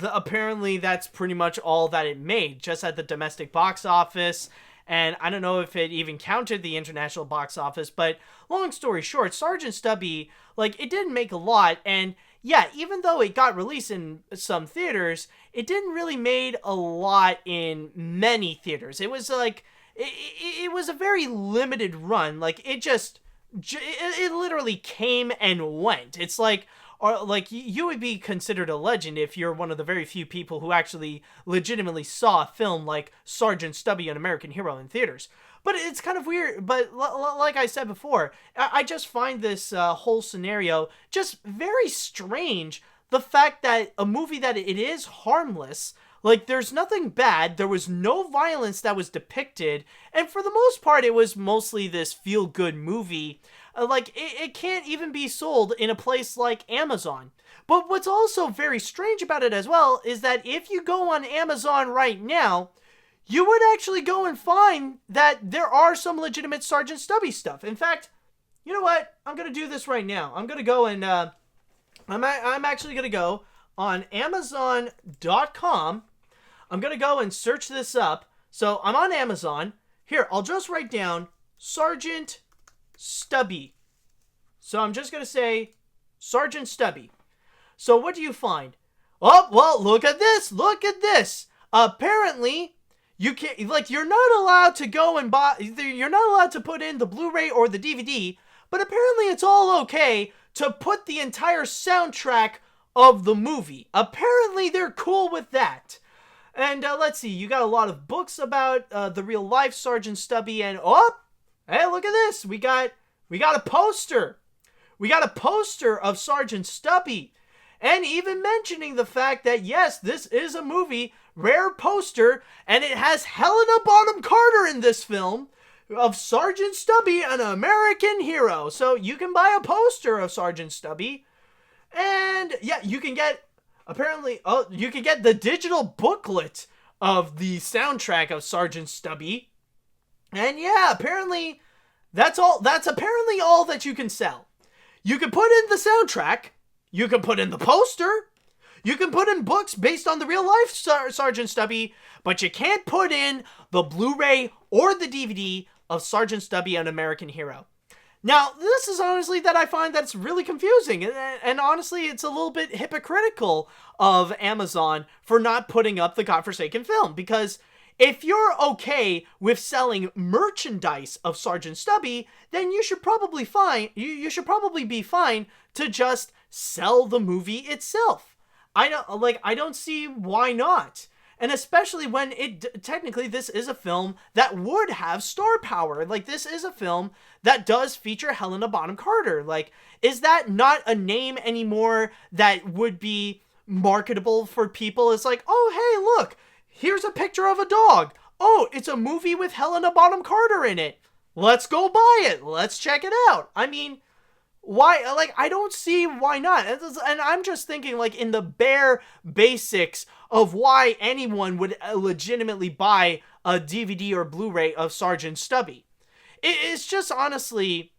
apparently that's pretty much all that it made, just at the domestic box office, and I don't know if it even counted the international box office, but long story short, Sergeant Stubby, like, it didn't make a lot, and yeah, even though it got released in some theaters, it didn't really made a lot in many theaters. It was like, it was a very limited run. Like, it literally came and went. It's like, or like, you would be considered a legend if you're one of the very few people who actually legitimately saw a film like Sergeant Stubby, an American Hero, in theaters. But it's kind of weird. But like I said before, I just find this whole scenario just very strange. The fact that a movie that it is harmless, Like, there's nothing bad, there was no violence that was depicted, and for the most part, it was mostly this feel-good movie. Like, it can't even be sold in a place like Amazon. But what's also very strange about it as well is that if you go on Amazon right now, you would actually go and find that there are some legitimate Sergeant Stubby stuff. In fact, you know what? I'm going to do this right now. I'm going to go and, I'm actually going to go on Amazon.com. I'm going to go and search this up. So I'm on Amazon. Here, I'll just write down Sergeant Stubby. So I'm just going to say Sergeant Stubby. So what do you find? Oh, well, look at this. Look at this. Apparently, you can't, like, you're not allowed to go and buy, you're not allowed to put in the Blu-ray or the DVD, but apparently it's all okay to put the entire soundtrack of the movie. Apparently they're cool with that. And let's see, you got a lot of books about the real life Sergeant Stubby, and hey, look at this. We got a poster. We got a poster of Sergeant Stubby, and even mentioning the fact that yes, this is a movie, rare poster, and it has Helena Bonham Carter in this film of Sergeant Stubby, an American hero. So you can buy a poster of Sergeant Stubby, and yeah, you can get you can get the digital booklet of the soundtrack of Sergeant Stubby. And yeah, apparently that's apparently all that you can sell. You can put in the soundtrack, you can put in the poster, you can put in books based on the real life Sergeant Stubby, but you can't put in the Blu-ray or the DVD of Sergeant Stubby, an American hero. Now, this is honestly that I find that's really confusing, and honestly, it's a little bit hypocritical of Amazon for not putting up the godforsaken film, because if you're okay with selling merchandise of Sergeant Stubby, then you should probably be fine to just sell the movie itself. I don't see why not. And especially when technically this is a film that would have star power. Like, this is a film that does feature Helena Bonham Carter. Like, is that not a name anymore that would be marketable for people? It's like, oh, hey, look, here's a picture of a dog. Oh, it's a movie with Helena Bonham Carter in it. Let's go buy it. Let's check it out. I mean, why? Like, I don't see why not. And I'm just thinking, like, in the bare basics of why anyone would legitimately buy a DVD or Blu-ray of Sergeant Stubby. It's just honestly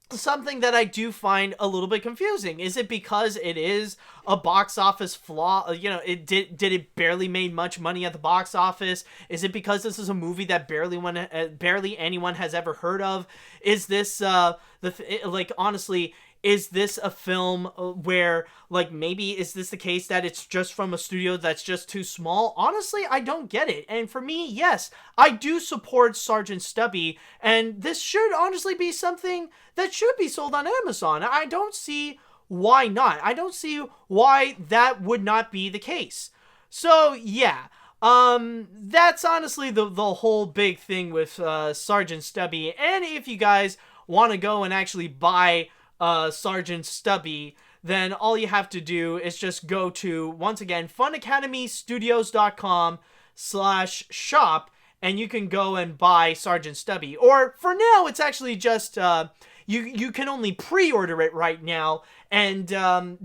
something that I do find a little bit confusing. Is it because it is a box office flaw? You know, did it barely made much money at the box office? Is it because this is a movie that barely anyone has ever heard of? Is this honestly, is this a film where, like, maybe is this the case that it's just from a studio that's just too small? Honestly, I don't get it. And for me, yes, I do support Sergeant Stubby, and this should honestly be something that should be sold on Amazon. I don't see why not. I don't see why that would not be the case. So, yeah. That's honestly the whole big thing with Sergeant Stubby. And if you guys want to go and actually buy Sergeant Stubby, then all you have to do is just go to, once again, funacademystudios.com/shop, and you can go and buy Sergeant Stubby. Or for now, it's actually just you can only pre-order it right now, and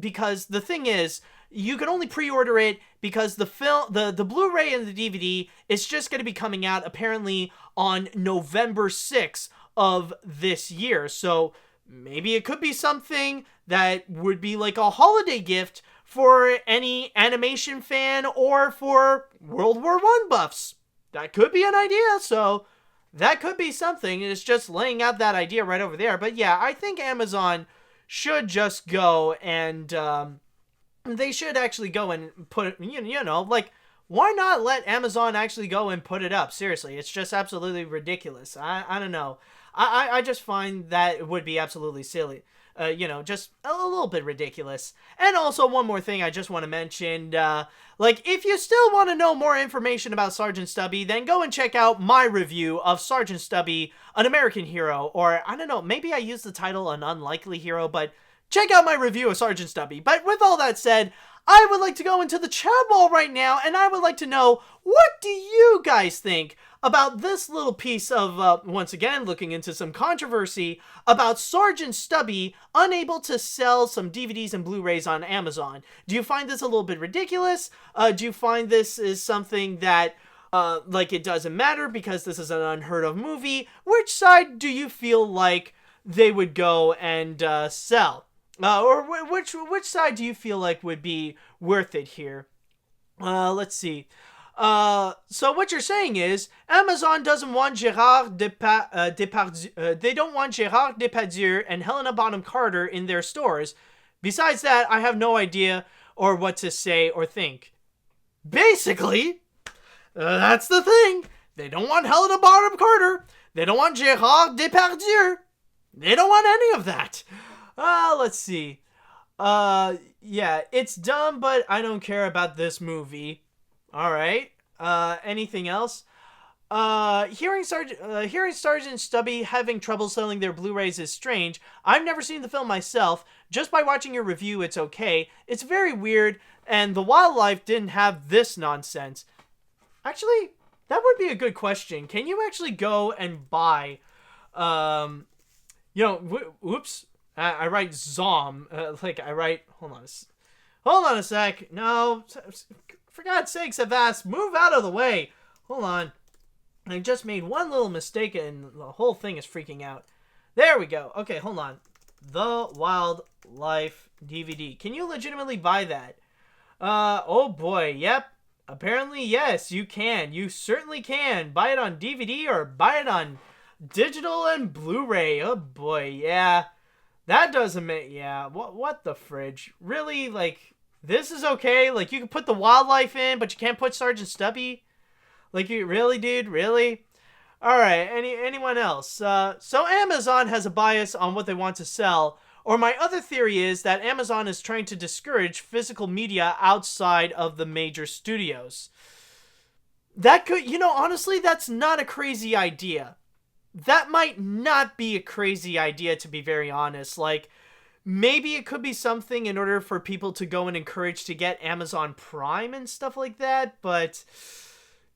because the thing is, you can only pre-order it because the Blu-ray and the DVD is just going to be coming out apparently on November 6th of this year. So maybe it could be something that would be like a holiday gift for any animation fan or for World War I buffs. That could be an idea, so that could be something. It's just laying out that idea right over there. But yeah, I think Amazon should just go and they should actually go and put it, you know, like, why not let Amazon actually go and put it up? Seriously, it's just absolutely ridiculous. I don't know. I just find that it would be absolutely silly. Just a little bit ridiculous. And also, one more thing I just want to mention, if you still want to know more information about Sergeant Stubby, then go and check out my review of Sergeant Stubby, an American hero, or, I don't know, maybe I used the title An Unlikely Hero, but check out my review of Sergeant Stubby. But with all that said, I would like to go into the chat wall right now, and I would like to know, what do you guys think about this little piece of, once again, looking into some controversy about Sergeant Stubby unable to sell some DVDs and Blu-rays on Amazon? Do you find this a little bit ridiculous? Do you find this is something that, like, it doesn't matter because this is an unheard of movie? Which side do you feel like they would go and sell? Or which side do you feel like would be worth it here? Let's see. So what you're saying is Amazon doesn't want Gérard Depardieu. They don't want Gérard Depardieu and Helena Bonham Carter in their stores. Besides that, I have no idea or what to say or think. Basically, that's the thing. They don't want Helena Bonham Carter. They don't want Gérard Depardieu. They don't want any of that. Let's see. Yeah, it's dumb, but I don't care about this movie. Alright. Anything else? Hearing Sergeant Stubby having trouble selling their Blu-rays is strange. I've never seen the film myself. Just by watching your review, it's okay. It's very weird, and the wildlife didn't have this nonsense. Actually, that would be a good question. Can you actually go and buy, whoops. I write Zom. Hold on a sec. No, for God's sakes, Avast, move out of the way. Hold on. I just made one little mistake and the whole thing is freaking out. There we go. Okay, hold on. The Wildlife DVD. Can you legitimately buy that? Oh boy, yep. Apparently, yes, you can. You certainly can. Buy it on DVD or buy it on digital and Blu-ray. Oh boy, yeah. That doesn't make, yeah, what the fridge? Really, like, this is okay? Like, you can put the wildlife in, but you can't put Sergeant Stubby? Like, you, really, dude? Really? Alright, anyone else? So Amazon has a bias on what they want to sell, or my other theory is that Amazon is trying to discourage physical media outside of the major studios. That could, honestly, that's not a crazy idea. That might not be a crazy idea, to be very honest. Like, maybe it could be something in order for people to go and encourage to get Amazon Prime and stuff like that, but,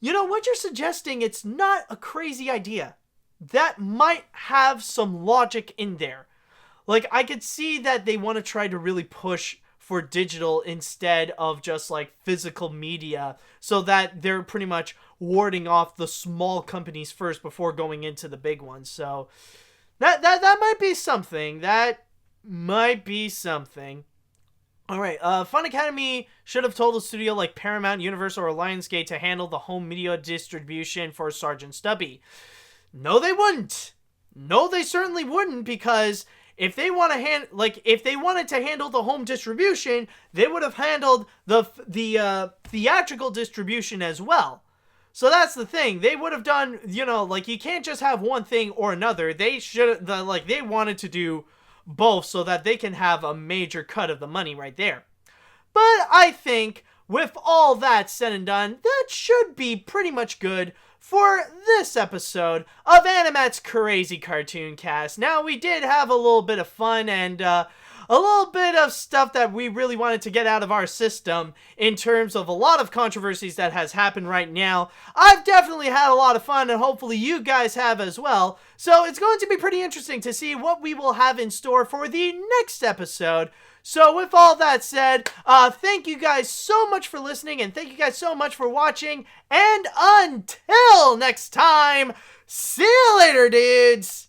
what you're suggesting, it's not a crazy idea. That might have some logic in there. Like, I could see that they want to try to really push for digital instead of just, like, physical media, so that they're pretty much warding off the small companies first before going into the big ones. So that might be something. That might be something. All right. Fun Academy should have told a studio like Paramount, Universal, or Lionsgate to handle the home media distribution for Sergeant Stubby. No, they wouldn't. No, they certainly wouldn't, because if they want to if they wanted to handle the home distribution, they would have handled the theatrical distribution as well. So that's the thing. They would have done, you can't just have one thing or another. They should, they wanted to do both so that they can have a major cut of the money right there. But I think with all that said and done, that should be pretty much good for this episode of AniMat's Crazy Cartoon Cast. Now, we did have a little bit of fun and a little bit of stuff that we really wanted to get out of our system in terms of a lot of controversies that has happened right now. I've definitely had a lot of fun, and hopefully you guys have as well. So it's going to be pretty interesting to see what we will have in store for the next episode. So with all that said, thank you guys so much for listening, and thank you guys so much for watching, and until next time, see you later, dudes!